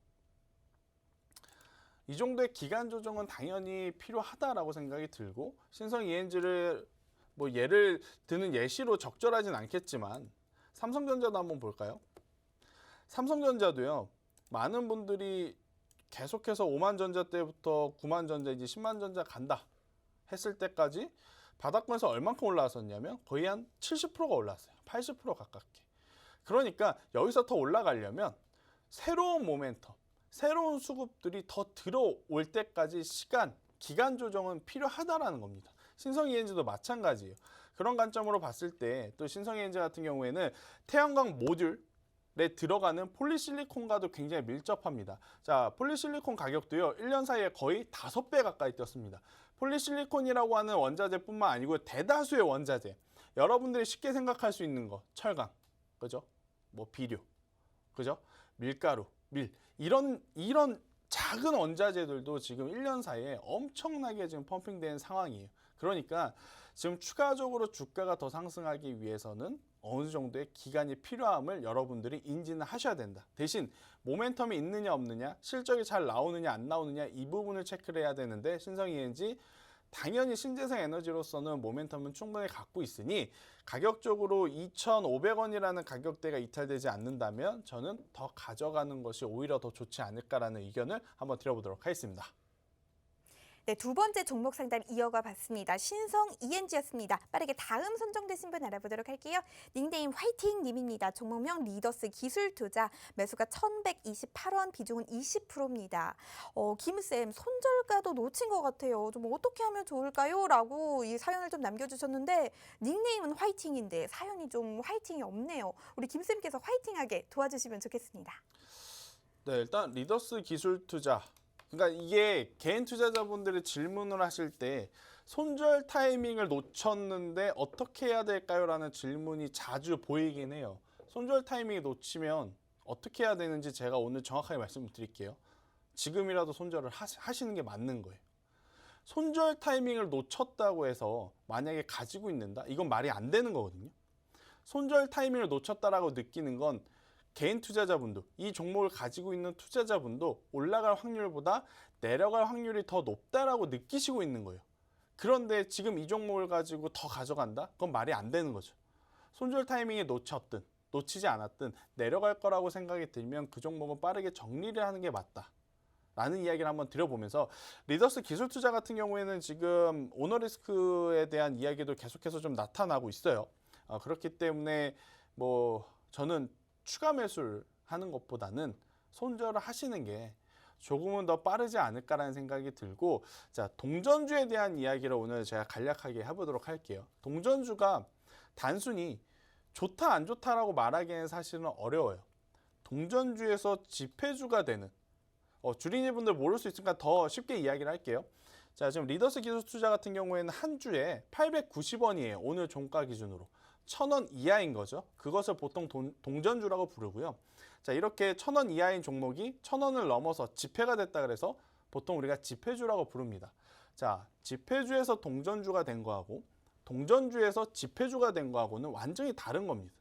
이 정도의 기간 조정은 당연히 필요하다라고 생각이 들고 신성 ENG를 뭐 예를 드는 예시로 적절하진 않겠지만 삼성전자도 한번 볼까요? 삼성전자도요. 많은 분들이 계속해서 5만 전자 때부터 9만 전자 이제 10만 전자 간다 했을 때까지 바닥권에서 얼만큼 올라왔었냐면 거의 한 70%가 올라왔어요. 80% 가깝게. 그러니까 여기서 더 올라가려면 새로운 모멘텀, 새로운 수급들이 더 들어올 때까지 기간 조정은 필요하다라는 겁니다. 신성 ENG도 마찬가지예요. 그런 관점으로 봤을 때 또 신성 ENG 같은 경우에는 태양광 모듈에 들어가는 폴리실리콘과도 굉장히 밀접합니다. 자, 폴리실리콘 가격도요. 1년 사이에 거의 5배 가까이 뛰었습니다. 폴리실리콘이라고 하는 원자재뿐만 아니고 대다수의 원자재. 여러분들이 쉽게 생각할 수 있는 거, 철강, 그죠? 뭐 비료, 그죠? 밀가루, 밀 이런 작은 원자재들도 지금 1년 사이에 엄청나게 지금 펌핑되는 상황이에요. 그러니까 지금 추가적으로 주가가 더 상승하기 위해서는 어느 정도의 기간이 필요함을 여러분들이 인지는 하셔야 된다. 대신 모멘텀이 있느냐 없느냐, 실적이 잘 나오느냐 안 나오느냐 이 부분을 체크를 해야 되는데 신성 ENG 당연히 신재생 에너지로서는 모멘텀은 충분히 갖고 있으니 가격적으로 2,500원이라는 가격대가 이탈되지 않는다면 저는 더 가져가는 것이 오히려 더 좋지 않을까라는 의견을 한번 드려보도록 하겠습니다. 네, 두 번째 종목 상담 이어가 봤습니다. 신성 ENG였습니다. 빠르게 다음 선정되신 분 알아보도록 할게요. 닉네임 화이팅님입니다. 종목명 리더스 기술투자, 매수가 1,128원, 비중은 20%입니다. 김쌤, 손절가도 놓친 것 같아요. 좀 어떻게 하면 좋을까요? 라고 이 사연을 좀 남겨주셨는데 닉네임은 화이팅인데 사연이 좀 화이팅이 없네요. 우리 김쌤께서 화이팅하게 도와주시면 좋겠습니다. 네, 일단 리더스 기술투자. 그러니까 이게 개인 투자자분들이 질문을 하실 때 손절 타이밍을 놓쳤는데 어떻게 해야 될까요? 라는 질문이 자주 보이긴 해요. 손절 타이밍을 놓치면 어떻게 해야 되는지 제가 오늘 정확하게 말씀을 드릴게요. 지금이라도 손절을 하시는 게 맞는 거예요. 손절 타이밍을 놓쳤다고 해서 만약에 가지고 있는다? 이건 말이 안 되는 거거든요. 손절 타이밍을 놓쳤다라고 느끼는 건 개인 투자자분도, 이 종목을 가지고 있는 투자자분도 올라갈 확률보다 내려갈 확률이 더 높다라고 느끼시고 있는 거예요. 그런데 지금 이 종목을 가지고 더 가져간다? 그건 말이 안 되는 거죠. 손절 타이밍에 놓쳤든 놓치지 않았든 내려갈 거라고 생각이 들면 그 종목은 빠르게 정리를 하는 게 맞다. 라는 이야기를 한번 드려보면서 리더스 기술 투자 같은 경우에는 지금 오너리스크에 대한 이야기도 계속해서 좀 나타나고 있어요. 그렇기 때문에 뭐 저는 추가 매수를 하는 것보다는 손절을 하시는 게 조금은 더 빠르지 않을까라는 생각이 들고, 자, 동전주에 대한 이야기를 오늘 제가 간략하게 해보도록 할게요. 동전주가 단순히 좋다 안 좋다라고 말하기에는 사실은 어려워요. 동전주에서 지폐주가 되는, 주린이분들 모를 수 있으니까 더 쉽게 이야기를 할게요. 자, 지금 리더스 기술 투자 같은 경우에는 한 주에 890원이에요. 오늘 종가 기준으로. 1,000원 이하인 거죠. 그것을 보통 동전주라고 부르고요. 자, 이렇게 1,000원 이하인 종목이 1,000원을 넘어서 지폐가 됐다 그래서 보통 우리가 지폐주라고 부릅니다. 자, 지폐주에서 동전주가 된 거하고 동전주에서 지폐주가 된 거하고는 완전히 다른 겁니다.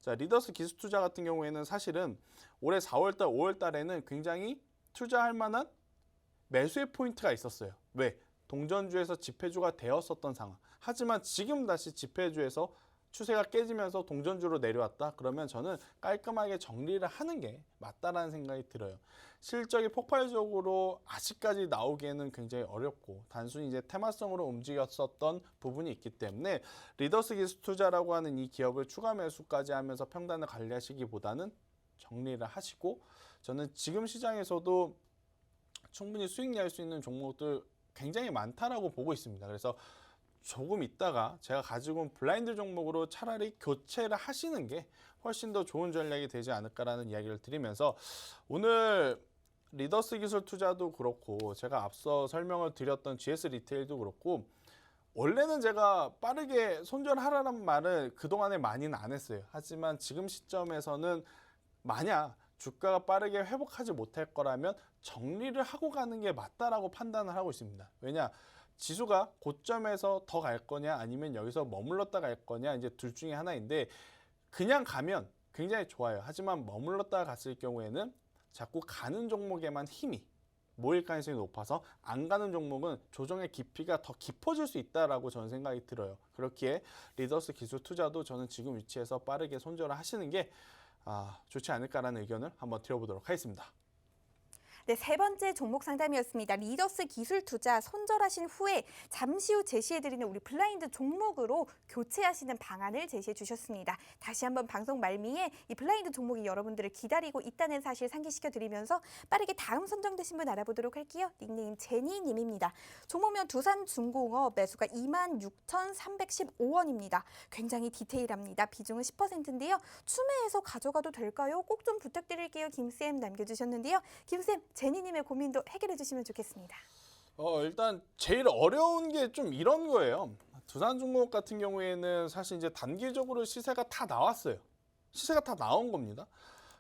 자, 리더스 기술 투자 같은 경우에는 사실은 올해 4월달, 5월달에는 굉장히 투자할 만한 매수의 포인트가 있었어요. 왜? 동전주에서 지폐주가 되었었던 상황. 하지만 지금 다시 지폐주에서 추세가 깨지면서 동전주로 내려왔다. 그러면 저는 깔끔하게 정리를 하는 게 맞다라는 생각이 들어요. 실적이 폭발적으로 아직까지 나오기에는 굉장히 어렵고 단순히 이제 테마성으로 움직였었던 부분이 있기 때문에 리더스 기술 투자라고 하는 이 기업을 추가 매수까지 하면서 평단을 관리하시기보다는 정리를 하시고, 저는 지금 시장에서도 충분히 수익 낼 수 있는 종목들 굉장히 많다라고 보고 있습니다. 그래서 조금 있다가 제가 가지고 온 블라인드 종목으로 차라리 교체를 하시는 게 훨씬 더 좋은 전략이 되지 않을까라는 이야기를 드리면서, 오늘 리더스 기술 투자도 그렇고 제가 앞서 설명을 드렸던 GS 리테일도 그렇고 원래는 제가 빠르게 손절하라는 말을 그동안에 많이는 안 했어요. 하지만 지금 시점에서는 만약 주가가 빠르게 회복하지 못할 거라면 정리를 하고 가는 게 맞다라고 판단을 하고 있습니다. 왜냐? 지수가 고점에서 더 갈 거냐 아니면 여기서 머물렀다 갈 거냐, 이제 둘 중에 하나인데 그냥 가면 굉장히 좋아요. 하지만 머물렀다 갔을 경우에는 자꾸 가는 종목에만 힘이 모일 가능성이 높아서 안 가는 종목은 조정의 깊이가 더 깊어질 수 있다라고 저는 생각이 들어요. 그렇기에 리더스 기술 투자도 저는 지금 위치에서 빠르게 손절을 하시는 게 좋지 않을까라는 의견을 한번 드려보도록 하겠습니다. 네, 세 번째 종목 상담이었습니다. 리더스 기술 투자 손절하신 후에 잠시 후 제시해드리는 우리 블라인드 종목으로 교체하시는 방안을 제시해 주셨습니다. 다시 한번 방송 말미에 이 블라인드 종목이 여러분들을 기다리고 있다는 사실 상기시켜드리면서 빠르게 다음 선정되신 분 알아보도록 할게요. 닉네임 제니님입니다. 종목명 두산중공업, 매수가 26,315원입니다. 굉장히 디테일합니다. 비중은 10%인데요. 추매해서 가져가도 될까요? 꼭 좀 부탁드릴게요. 김쌤 남겨주셨는데요. 김쌤, 제니님의 고민도 해결해 주시면 좋겠습니다. 일단 제일 어려운 게 좀 이런 거예요. 두산중공업 같은 경우에는 사실 이제 단기적으로 시세가 다 나왔어요. 시세가 다 나온 겁니다.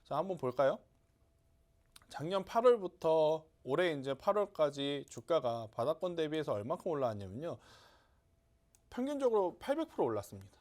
자, 한번 볼까요? 작년 8월부터 올해 이제 8월까지 주가가 바닥권 대비해서 얼마큼 올라왔냐면요. 평균적으로 800% 올랐습니다.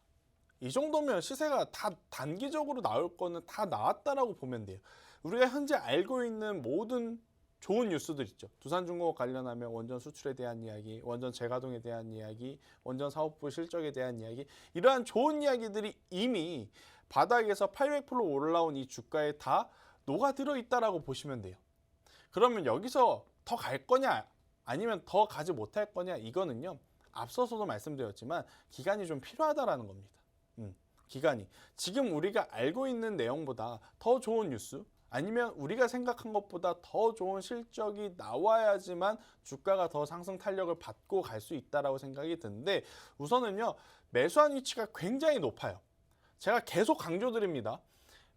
이 정도면 시세가 다 단기적으로 나올 거는 다 나왔다라고 보면 돼요. 우리가 현재 알고 있는 모든 좋은 뉴스들 있죠. 두산중공업 관련하면 원전 수출에 대한 이야기, 원전 재가동에 대한 이야기, 원전 사업부 실적에 대한 이야기, 이러한 좋은 이야기들이 이미 바닥에서 800% 올라온 이 주가에 다 녹아들어 있다라고 보시면 돼요. 그러면 여기서 더 갈 거냐 아니면 더 가지 못할 거냐, 이거는요 앞서서도 말씀드렸지만 기간이 좀 필요하다라는 겁니다. 기간이 지금 우리가 알고 있는 내용보다 더 좋은 뉴스, 아니면 우리가 생각한 것보다 더 좋은 실적이 나와야지만 주가가 더 상승 탄력을 받고 갈 수 있다라고 생각이 드는데, 우선은요 매수한 위치가 굉장히 높아요. 제가 계속 강조드립니다.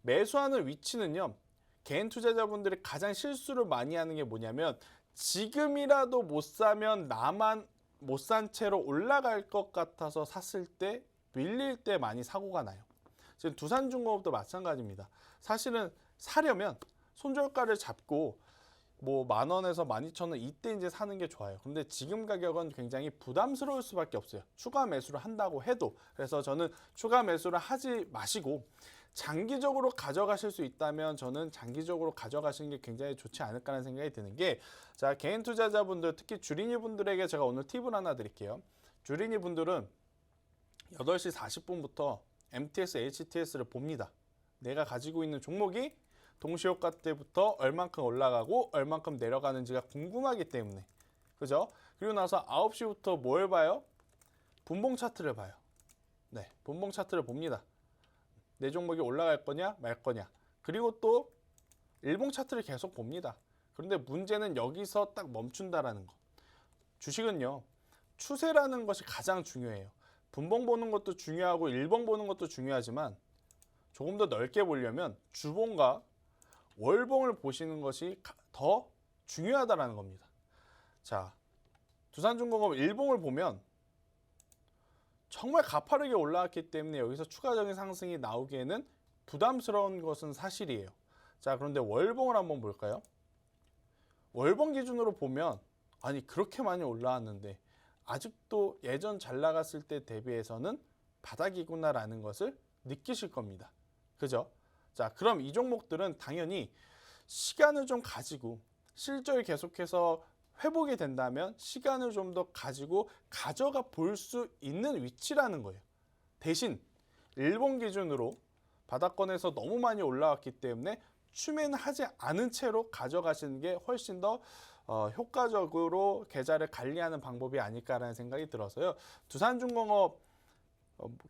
매수하는 위치는요, 개인 투자자분들이 가장 실수를 많이 하는 게 뭐냐면, 지금이라도 못 사면 나만 못 산 채로 올라갈 것 같아서 샀을 때 밀릴 때 많이 사고가 나요. 지금 두산중공업도 마찬가지입니다. 사실은 사려면 손절가를 잡고 뭐 10,000원에서 12,000원 이때 이제 사는 게 좋아요. 근데 지금 가격은 굉장히 부담스러울 수밖에 없어요. 추가 매수를 한다고 해도. 그래서 저는 추가 매수를 하지 마시고 장기적으로 가져가실 수 있다면 저는 장기적으로 가져가시는 게 굉장히 좋지 않을까라는 생각이 드는 게, 자, 개인 투자자분들, 특히 주린이 분들에게 제가 오늘 팁을 하나 드릴게요. 주린이 분들은 8시 40분부터 MTS, HTS를 봅니다. 내가 가지고 있는 종목이 동시효과 때부터 얼만큼 올라가고 얼만큼 내려가는지가 궁금하기 때문에, 그죠? 그리고 나서 9시부터 뭘 봐요? 분봉 차트를 봐요. 네, 분봉 차트를 봅니다. 내 종목이 올라갈 거냐 말 거냐. 그리고 또 일봉 차트를 계속 봅니다. 그런데 문제는 여기서 딱 멈춘다라는 거. 주식은요, 추세라는 것이 가장 중요해요. 분봉 보는 것도 중요하고 일봉 보는 것도 중요하지만 조금 더 넓게 보려면 주봉과 월봉을 보시는 것이 더 중요하다라는 겁니다. 자, 두산중공업 일봉을 보면 정말 가파르게 올라왔기 때문에 여기서 추가적인 상승이 나오기에는 부담스러운 것은 사실이에요. 자, 그런데 월봉을 한번 볼까요? 월봉 기준으로 보면 아니 그렇게 많이 올라왔는데 아직도 예전 잘 나갔을 때 대비해서는 바닥이구나라는 것을 느끼실 겁니다. 그죠? 자, 그럼 이 종목들은 당연히 시간을 좀 가지고 실적이 계속해서 회복이 된다면 시간을 좀 더 가지고 가져가 볼 수 있는 위치라는 거예요. 대신 일본 기준으로 바닥권에서 너무 많이 올라왔기 때문에 추매는 하지 않은 채로 가져가시는 게 훨씬 더 효과적으로 계좌를 관리하는 방법이 아닐까라는 생각이 들어서요. 두산중공업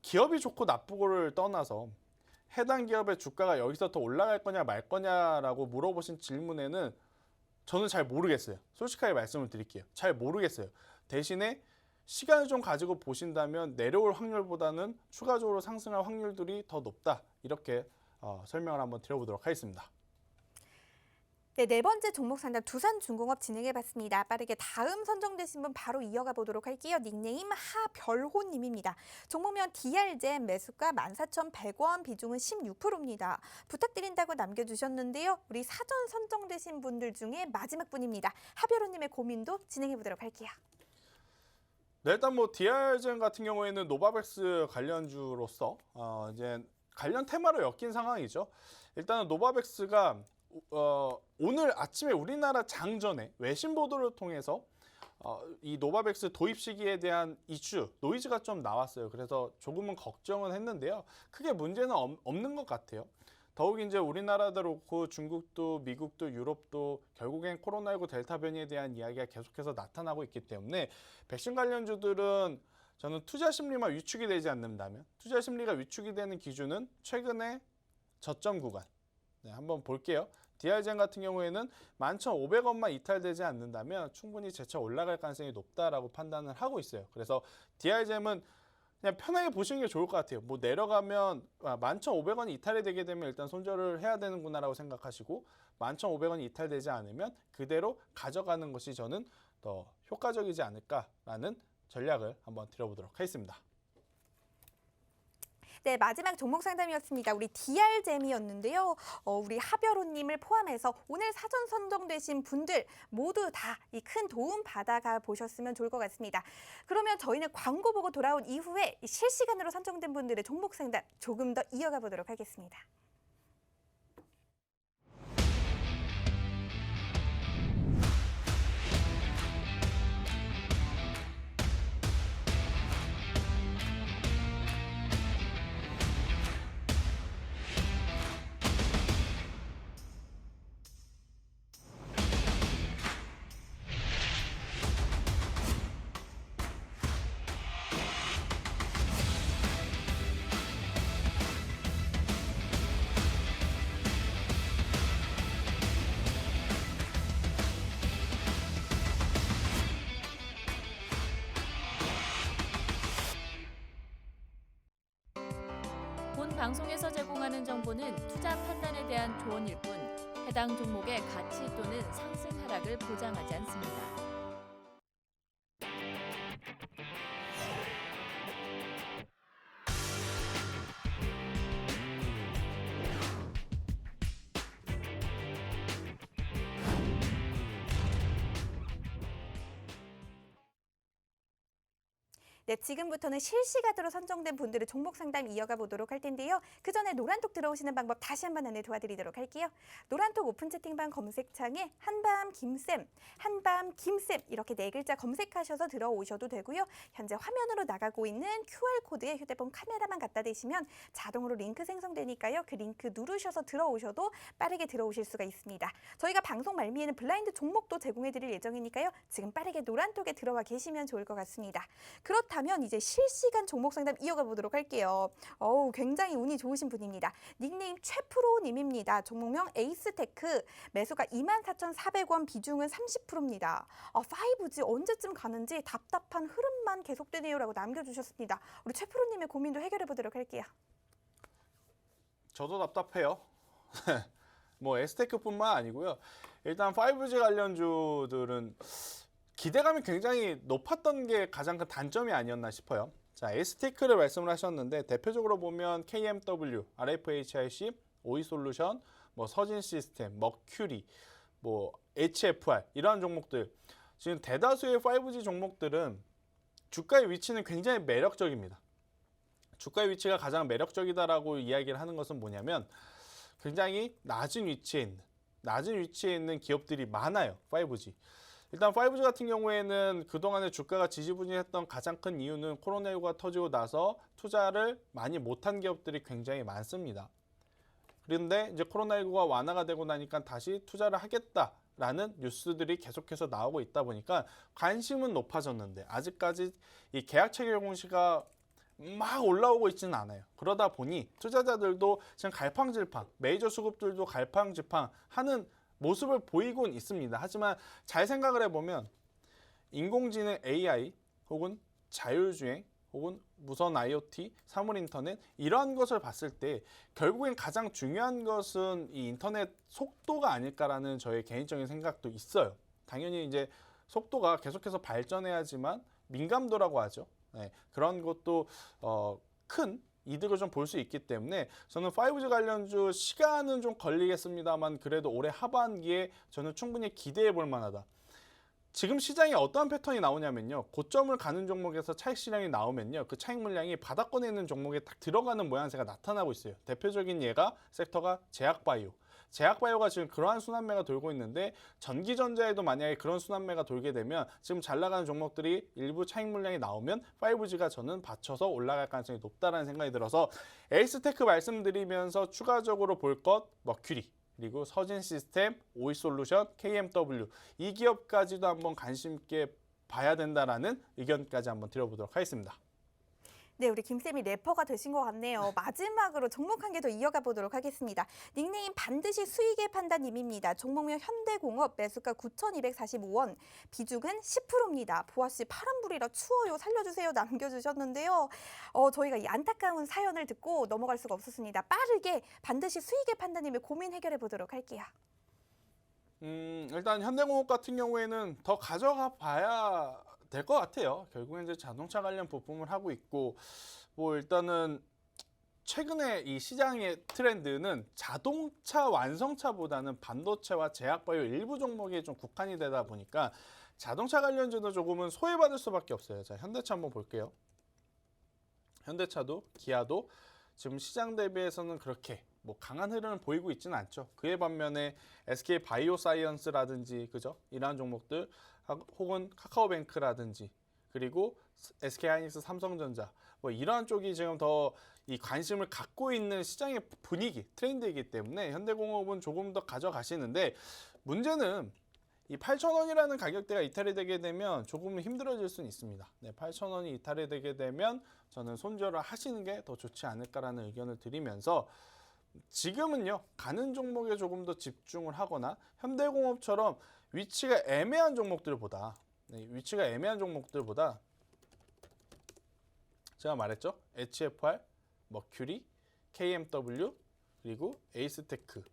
기업이 좋고 나쁘고를 떠나서 해당 기업의 주가가 여기서 더 올라갈 거냐 말 거냐라고 물어보신 질문에는 저는 잘 모르겠어요. 솔직하게 말씀을 드릴게요. 잘 모르겠어요. 대신에 시간을 좀 가지고 보신다면 내려올 확률보다는 추가적으로 상승할 확률들이 더 높다. 이렇게 설명을 한번 드려보도록 하겠습니다. 네, 네 번째 종목 상담 두산중공업 진행해봤습니다. 빠르게 다음 선정되신 분 바로 이어가 보도록 할게요. 닉네임 하별호님입니다. 종목명 DR젠 매수가 14,100원, 비중은 16%입니다. 부탁드린다고 남겨주셨는데요. 우리 사전 선정되신 분들 중에 마지막 분입니다. 하별호님의 고민도 진행해보도록 할게요. 네, 일단 뭐 DR젠 같은 경우에는 노바백스 관련주로서 이제 관련 테마로 엮인 상황이죠. 일단은 노바백스가 오늘 아침에 우리나라 장전에 외신 보도를 통해서 이 노바백스 도입 시기에 대한 이슈, 노이즈가 좀 나왔어요. 그래서 조금은 걱정은 했는데요. 크게 문제는 없는 것 같아요. 더욱 이제 우리나라도 그렇고 중국도 미국도 유럽도 결국엔 코로나19 델타 변이에 대한 이야기가 계속해서 나타나고 있기 때문에 백신 관련주들은 저는 투자 심리만 위축이 되지 않는다면 투자 심리가 위축이 되는 기준은 최근의 저점 구간. 네, 한번 볼게요. DR젠 같은 경우에는 11,500원만 이탈되지 않는다면 충분히 재차 올라갈 가능성이 높다라고 판단을 하고 있어요. 그래서 DR젠은 그냥 편하게 보시는 게 좋을 것 같아요. 뭐 내려가면 11,500원이 이탈이 되게 되면 일단 손절을 해야 되는구나라고 생각하시고 11,500원이 이탈되지 않으면 그대로 가져가는 것이 저는 더 효과적이지 않을까라는 전략을 한번 드려보도록 하겠습니다. 네, 마지막 종목 상담이었습니다. 우리 DR잼이었는데요. 우리 하별호님을 포함해서 오늘 사전 선정되신 분들 모두 다 이 큰 도움 받아가 보셨으면 좋을 것 같습니다. 그러면 저희는 광고 보고 돌아온 이후에 실시간으로 선정된 분들의 종목 상담 조금 더 이어가 보도록 하겠습니다. 본 방송에서 제공하는 정보는 투자 판단에 대한 조언일 뿐 해당 종목의 가치 또는 상승 하락을 보장하지 않습니다. 네, 지금부터는 실시간으로 선정된 분들의 종목 상담 이어가 보도록 할 텐데요. 그 전에 노란톡 들어오시는 방법 다시 한번 안내 도와드리도록 할게요. 노란톡 오픈 채팅방 검색창에 한밤 김쌤, 한밤 김쌤 이렇게 네 글자 검색하셔서 들어오셔도 되고요. 현재 화면으로 나가고 있는 QR코드에 휴대폰 카메라만 갖다 대시면 자동으로 링크 생성되니까요. 그 링크 누르셔서 들어오셔도 빠르게 들어오실 수가 있습니다. 저희가 방송 말미에는 블라인드 종목도 제공해드릴 예정이니까요. 지금 빠르게 노란톡에 들어와 계시면 좋을 것 같습니다. 그렇다면 그렇다면 이제 실시간 종목 상담 이어가 보도록 할게요. 굉장히 운이 좋으신 분입니다. 닉네임 최프로님입니다. 종목명 에이스테크, 매수가 24,400원, 비중은 30%입니다. 5G 언제쯤 가는지 답답한 흐름만 계속되네요라고 남겨주셨습니다. 우리 최프로님의 고민도 해결해 보도록 할게요. 저도 답답해요. 뭐 에스테크뿐만 아니고요. 일단 5G 관련주들은 기대감이 굉장히 높았던 게 가장 큰 단점이 아니었나 싶어요. 자, 에스테크를 말씀을 하셨는데 대표적으로 보면 KMW, RFHIC, 오이솔루션, 뭐 서진시스템, 머큐리, 뭐 HFR 이러한 종목들, 지금 대다수의 5G 종목들은 주가의 위치는 굉장히 매력적입니다. 주가의 위치가 가장 매력적이다라고 이야기를 하는 것은 뭐냐면 굉장히 낮은 위치에 있는 기업들이 많아요. 5G. 일단 5G 같은 경우에는 그동안에 주가가 지지부진했던 가장 큰 이유는 코로나19가 터지고 나서 투자를 많이 못한 기업들이 굉장히 많습니다. 그런데 이제 코로나19가 완화가 되고 나니까 다시 투자를 하겠다라는 뉴스들이 계속해서 나오고 있다 보니까 관심은 높아졌는데 아직까지 이 계약 체결 공시가 막 올라오고 있지는 않아요. 그러다 보니 투자자들도 지금 갈팡질팡, 메이저 수급들도 갈팡질팡 하는 모습을 보이곤 있습니다. 하지만 잘 생각을 해보면 인공지능 AI 혹은 자율주행 혹은 무선 IoT, 사물인터넷 이러한 것을 봤을 때 결국엔 가장 중요한 것은 이 인터넷 속도가 아닐까라는 저의 개인적인 생각도 있어요. 당연히 이제 속도가 계속해서 발전해야지만 민감도라고 하죠. 네, 그런 것도 큰 이득을 좀 볼 수 있기 때문에 저는 5G 관련주 시간은 좀 걸리겠습니다만 그래도 올해 하반기에 저는 충분히 기대해 볼 만하다. 지금 시장에 어떠한 패턴이 나오냐면요. 고점을 가는 종목에서 차익 실량이 나오면요. 그 차익 물량이 바닥권에 있는 종목에 딱 들어가는 모양새가 나타나고 있어요. 대표적인 예가 섹터가 제약바이오. 제약바이오가 지금 그러한 순환매가 돌고 있는데 전기전자에도 만약에 그런 순환매가 돌게 되면 지금 잘 나가는 종목들이 일부 차익 물량이 나오면 5G가 저는 받쳐서 올라갈 가능성이 높다는 생각이 들어서 에이스테크 말씀드리면서 추가적으로 볼 것 머큐리 그리고 서진시스템, 오이솔루션, KMW 이 기업까지도 한번 관심 있게 봐야 된다라는 의견까지 한번 드려보도록 하겠습니다. 네, 우리 김쌤이 래퍼가 되신 것 같네요. 마지막으로 종목 한 개 더 이어가 보도록 하겠습니다. 닉네임 반드시 수익의 판단님입니다. 종목명 현대공업, 매수가 9,245원, 비중은 10%입니다. 보아씨 파란불이라 추워요. 살려주세요. 남겨주셨는데요. 저희가 이 안타까운 사연을 듣고 넘어갈 수가 없었습니다. 빠르게 반드시 수익의 판단님의 고민 해결해 보도록 할게요. 일단 현대공업 같은 경우에는 더 가져가 봐야 될 것 같아요. 결국엔 이제 자동차 관련 부품을 하고 있고, 뭐 일단은 최근에 이 시장의 트렌드는 자동차 완성차보다는 반도체와 제약바이오 일부 종목에 좀 국한이 되다 보니까 자동차 관련주도 조금은 소외받을 수밖에 없어요. 자, 현대차 한번 볼게요. 현대차도 기아도 지금 시장 대비해서는 그렇게 뭐 강한 흐름을 보이고 있지는 않죠. 그에 반면에 SK 바이오사이언스라든지 그죠? 이러한 종목들 혹은 카카오뱅크라든지 그리고 SK 하이닉스, 삼성전자 뭐 이러한 쪽이 지금 더 이 관심을 갖고 있는 시장의 분위기, 트렌드이기 때문에 현대공업은 조금 더 가져가시는데 문제는 이 8,000원이라는 가격대가 이탈이 되게 되면 조금 힘들어질 수는 있습니다. 네, 8,000원이 이탈이 되게 되면 저는 손절을 하시는 게 더 좋지 않을까라는 의견을 드리면서 지금은요 가는 종목에 조금 더 집중을 하거나 현대공업처럼 위치가 애매한 종목들보다 제가 말했죠 HFR, 머큐리, KMW 그리고 에이스테크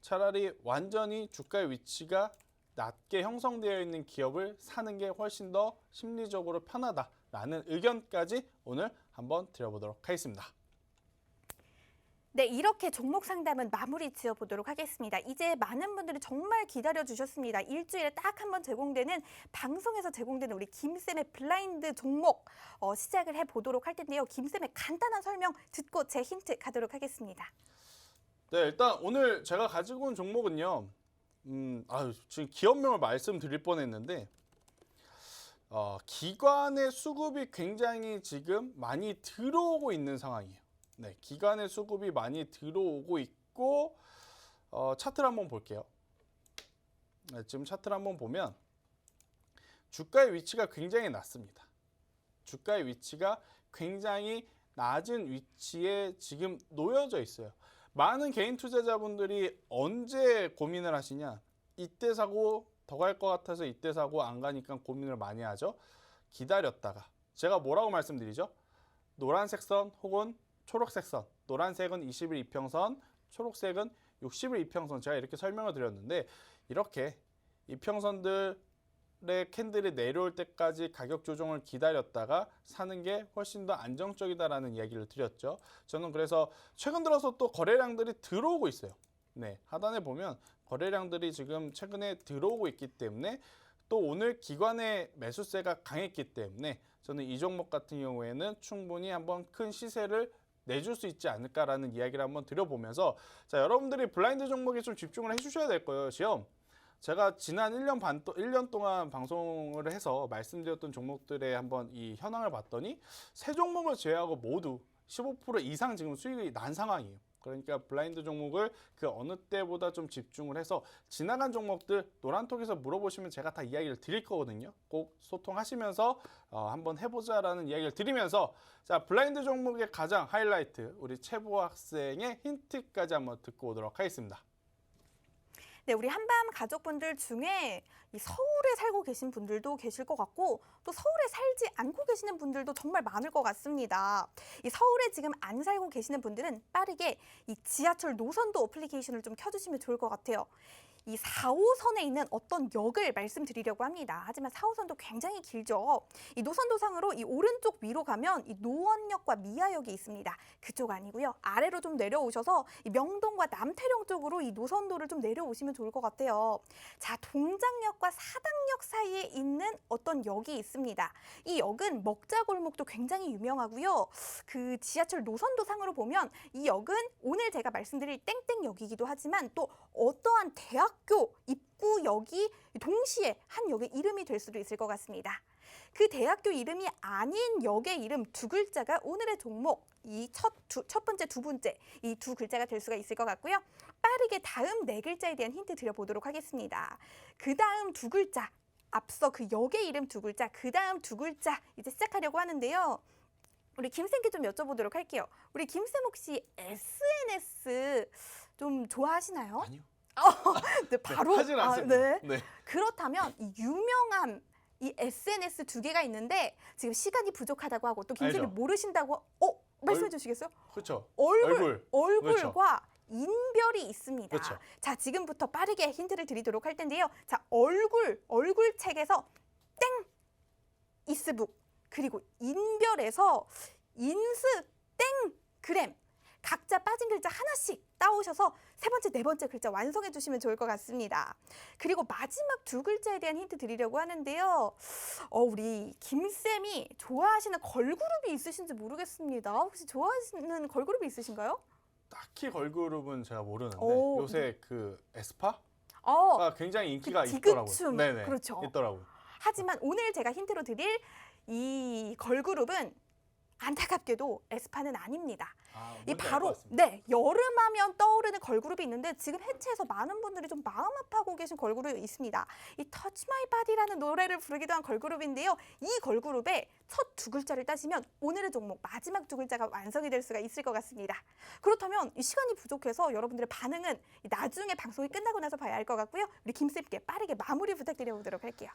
차라리 완전히 주가의 위치가 낮게 형성되어 있는 기업을 사는 게 훨씬 더 심리적으로 편하다라는 의견까지 오늘 한번 드려보도록 하겠습니다. 네, 이렇게 종목 상담은 마무리 지어보도록 하겠습니다. 이제 많은 분들이 정말 기다려주셨습니다. 일주일에 딱 한 번 제공되는 방송에서 제공되는 우리 김쌤의 블라인드 종목 시작을 해보도록 할 텐데요. 김쌤의 간단한 설명 듣고 제 힌트 가도록 하겠습니다. 네, 일단 오늘 제가 가지고 온 종목은요. 지금 기업명을 말씀드릴 뻔했는데 기관의 수급이 굉장히 지금 많이 들어오고 있는 상황이에요. 네, 기관의 수급이 많이 들어오고 있고 차트를 한번 볼게요. 네, 지금 차트를 한번 보면 주가의 위치가 굉장히 낮습니다. 주가의 위치가 굉장히 낮은 위치에 지금 놓여져 있어요. 많은 개인 투자자분들이 언제 고민을 하시냐? 이때 사고 더 갈 것 같아서 이때 사고 안 가니까 고민을 많이 하죠. 기다렸다가 제가 뭐라고 말씀드리죠? 노란색 선 혹은 초록색 선. 노란색은 20일 이평선, 초록색은 60일 이평선. 제가 이렇게 설명을 드렸는데 이렇게 이평선들의 캔들이 내려올 때까지 가격 조정을 기다렸다가 사는 게 훨씬 더 안정적이다라는 이야기를 드렸죠. 저는 그래서 최근 들어서 또 거래량들이 들어오고 있어요. 네, 하단에 보면 거래량들이 지금 최근에 들어오고 있기 때문에 또 오늘 기관의 매수세가 강했기 때문에 저는 이 종목 같은 경우에는 충분히 한번 큰 시세를 내줄 수 있지 않을까라는 이야기를 한번 드려보면서 자, 여러분들이 블라인드 종목에 좀 집중을 해주셔야 될 거예요. 시험. 제가 지난 1년 동안 방송을 해서 말씀드렸던 종목들의 한번 이 현황을 봤더니 세 종목을 제외하고 모두 15% 이상 지금 수익이 난 상황이에요. 그러니까 블라인드 종목을 그 어느 때보다 좀 집중을 해서 지나간 종목들 노란톡에서 물어보시면 제가 다 이야기를 드릴 거거든요. 꼭 소통하시면서 한번 해보자라는 이야기를 드리면서 자, 블라인드 종목의 가장 하이라이트 우리 최보 학생의 힌트까지 한번 듣고 오도록 하겠습니다. 네, 우리 한밤 가족분들 중에 이 서울에 살고 계신 분들도 계실 것 같고 또 서울에 살지 않고 계시는 분들도 정말 많을 것 같습니다. 이 서울에 지금 안 살고 계시는 분들은 빠르게 이 지하철 노선도 어플리케이션을 좀 켜주시면 좋을 것 같아요. 이 4호선에 있는 어떤 역을 말씀드리려고 합니다. 하지만 4호선도 굉장히 길죠. 이 노선도상으로 이 오른쪽 위로 가면 이 노원역과 미아역이 있습니다. 그쪽 아니고요. 아래로 좀 내려오셔서 이 명동과 남태령 쪽으로 이 노선도를 좀 내려오시면 좋을 것 같아요. 자, 동작역과 사당역 사이에 있는 어떤 역이 있습니다. 이 역은 먹자골목도 굉장히 유명하고요. 그 지하철 노선도상으로 보면 이 역은 오늘 제가 말씀드릴 땡땡역이기도 하지만 또 어떠한 대학교 입구역이 동시에 한 역의 이름이 될 수도 있을 것 같습니다. 그 대학교 이름이 아닌 역의 이름 두 글자가 오늘의 종목 이 첫 번째, 두 번째 이 두 글자가 될 수가 있을 것 같고요. 빠르게 다음 네 글자에 대한 힌트 드려보도록 하겠습니다. 그 다음 두 글자, 앞서 그 역의 이름 두 글자, 그 다음 두 글자 이제 시작하려고 하는데요. 우리 김쌤께 좀 여쭤보도록 할게요. 우리 김쌤 혹시 SNS 좀 좋아하시나요? 아니요. 네, 바로 하진 않습니다. 네. 네. 그렇다면 이 유명한 이 SNS 두 개가 있는데 지금 시간이 부족하다고 하고 또 김쌤이 알죠. 모르신다고 말씀해 주시겠어요? 그렇죠. 얼굴과 인별이 있습니다. 그렇죠. 자, 지금부터 빠르게 힌트를 드리도록 할 텐데요. 자, 얼굴 책에서 땡 이스북 그리고 인별에서 인스 땡 그램 각자 빠진 글자 하나씩 따오셔서 세 번째, 네 번째 글자 완성해 주시면 좋을 것 같습니다. 그리고 마지막 두 글자에 대한 힌트 드리려고 하는데요. 우리 김쌤이 좋아하시는 걸그룹이 있으신지 모르겠습니다. 혹시 좋아하시는 걸그룹이 있으신가요? 딱히 걸그룹은 제가 모르는데 오. 요새 그 에스파가 굉장히 인기가 그 있더라고요. 디귿춤. 네네. 그렇죠. 있더라고요. 하지만 오늘 제가 힌트로 드릴 이 걸그룹은 안타깝게도 에스파는 아닙니다. 이 바로 여름하면 떠오르는 걸그룹이 있는데 지금 해체해서 많은 분들이 좀 마음 아파하고 계신 걸그룹이 있습니다. 이 Touch My Body라는 노래를 부르기도 한 걸그룹인데요. 이 걸그룹의 첫 두 글자를 따지면 오늘의 종목 마지막 두 글자가 완성이 될 수가 있을 것 같습니다. 그렇다면 이 시간이 부족해서 여러분들의 반응은 나중에 방송이 끝나고 나서 봐야 할 것 같고요. 우리 김쌤께 빠르게 마무리 부탁드려보도록 할게요.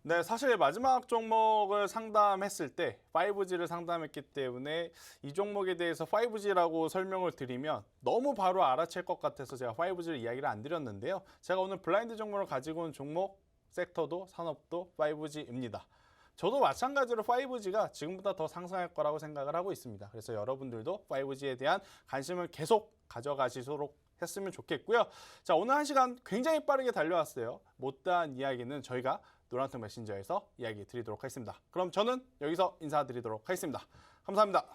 네, 사실 마지막 종목을 상담했을 때 5G를 상담했기 때문에 이 종목에 대해서 5G라고 설명을 드리면 너무 바로 알아챌 것 같아서 제가 5G를 이야기를 안 드렸는데요. 제가 오늘 블라인드 종목을 가지고 온 종목 섹터도 산업도 5G입니다. 저도 마찬가지로 5G가 지금보다 더 상승할 거라고 생각을 하고 있습니다. 그래서 여러분들도 5G에 대한 관심을 계속 가져가시도록 했으면 좋겠고요. 자, 오늘 1시간 굉장히 빠르게 달려왔어요. 못다한 이야기는 저희가 노란톡 메신저에서 이야기 드리도록 하겠습니다. 그럼 저는 여기서 인사드리도록 하겠습니다. 감사합니다.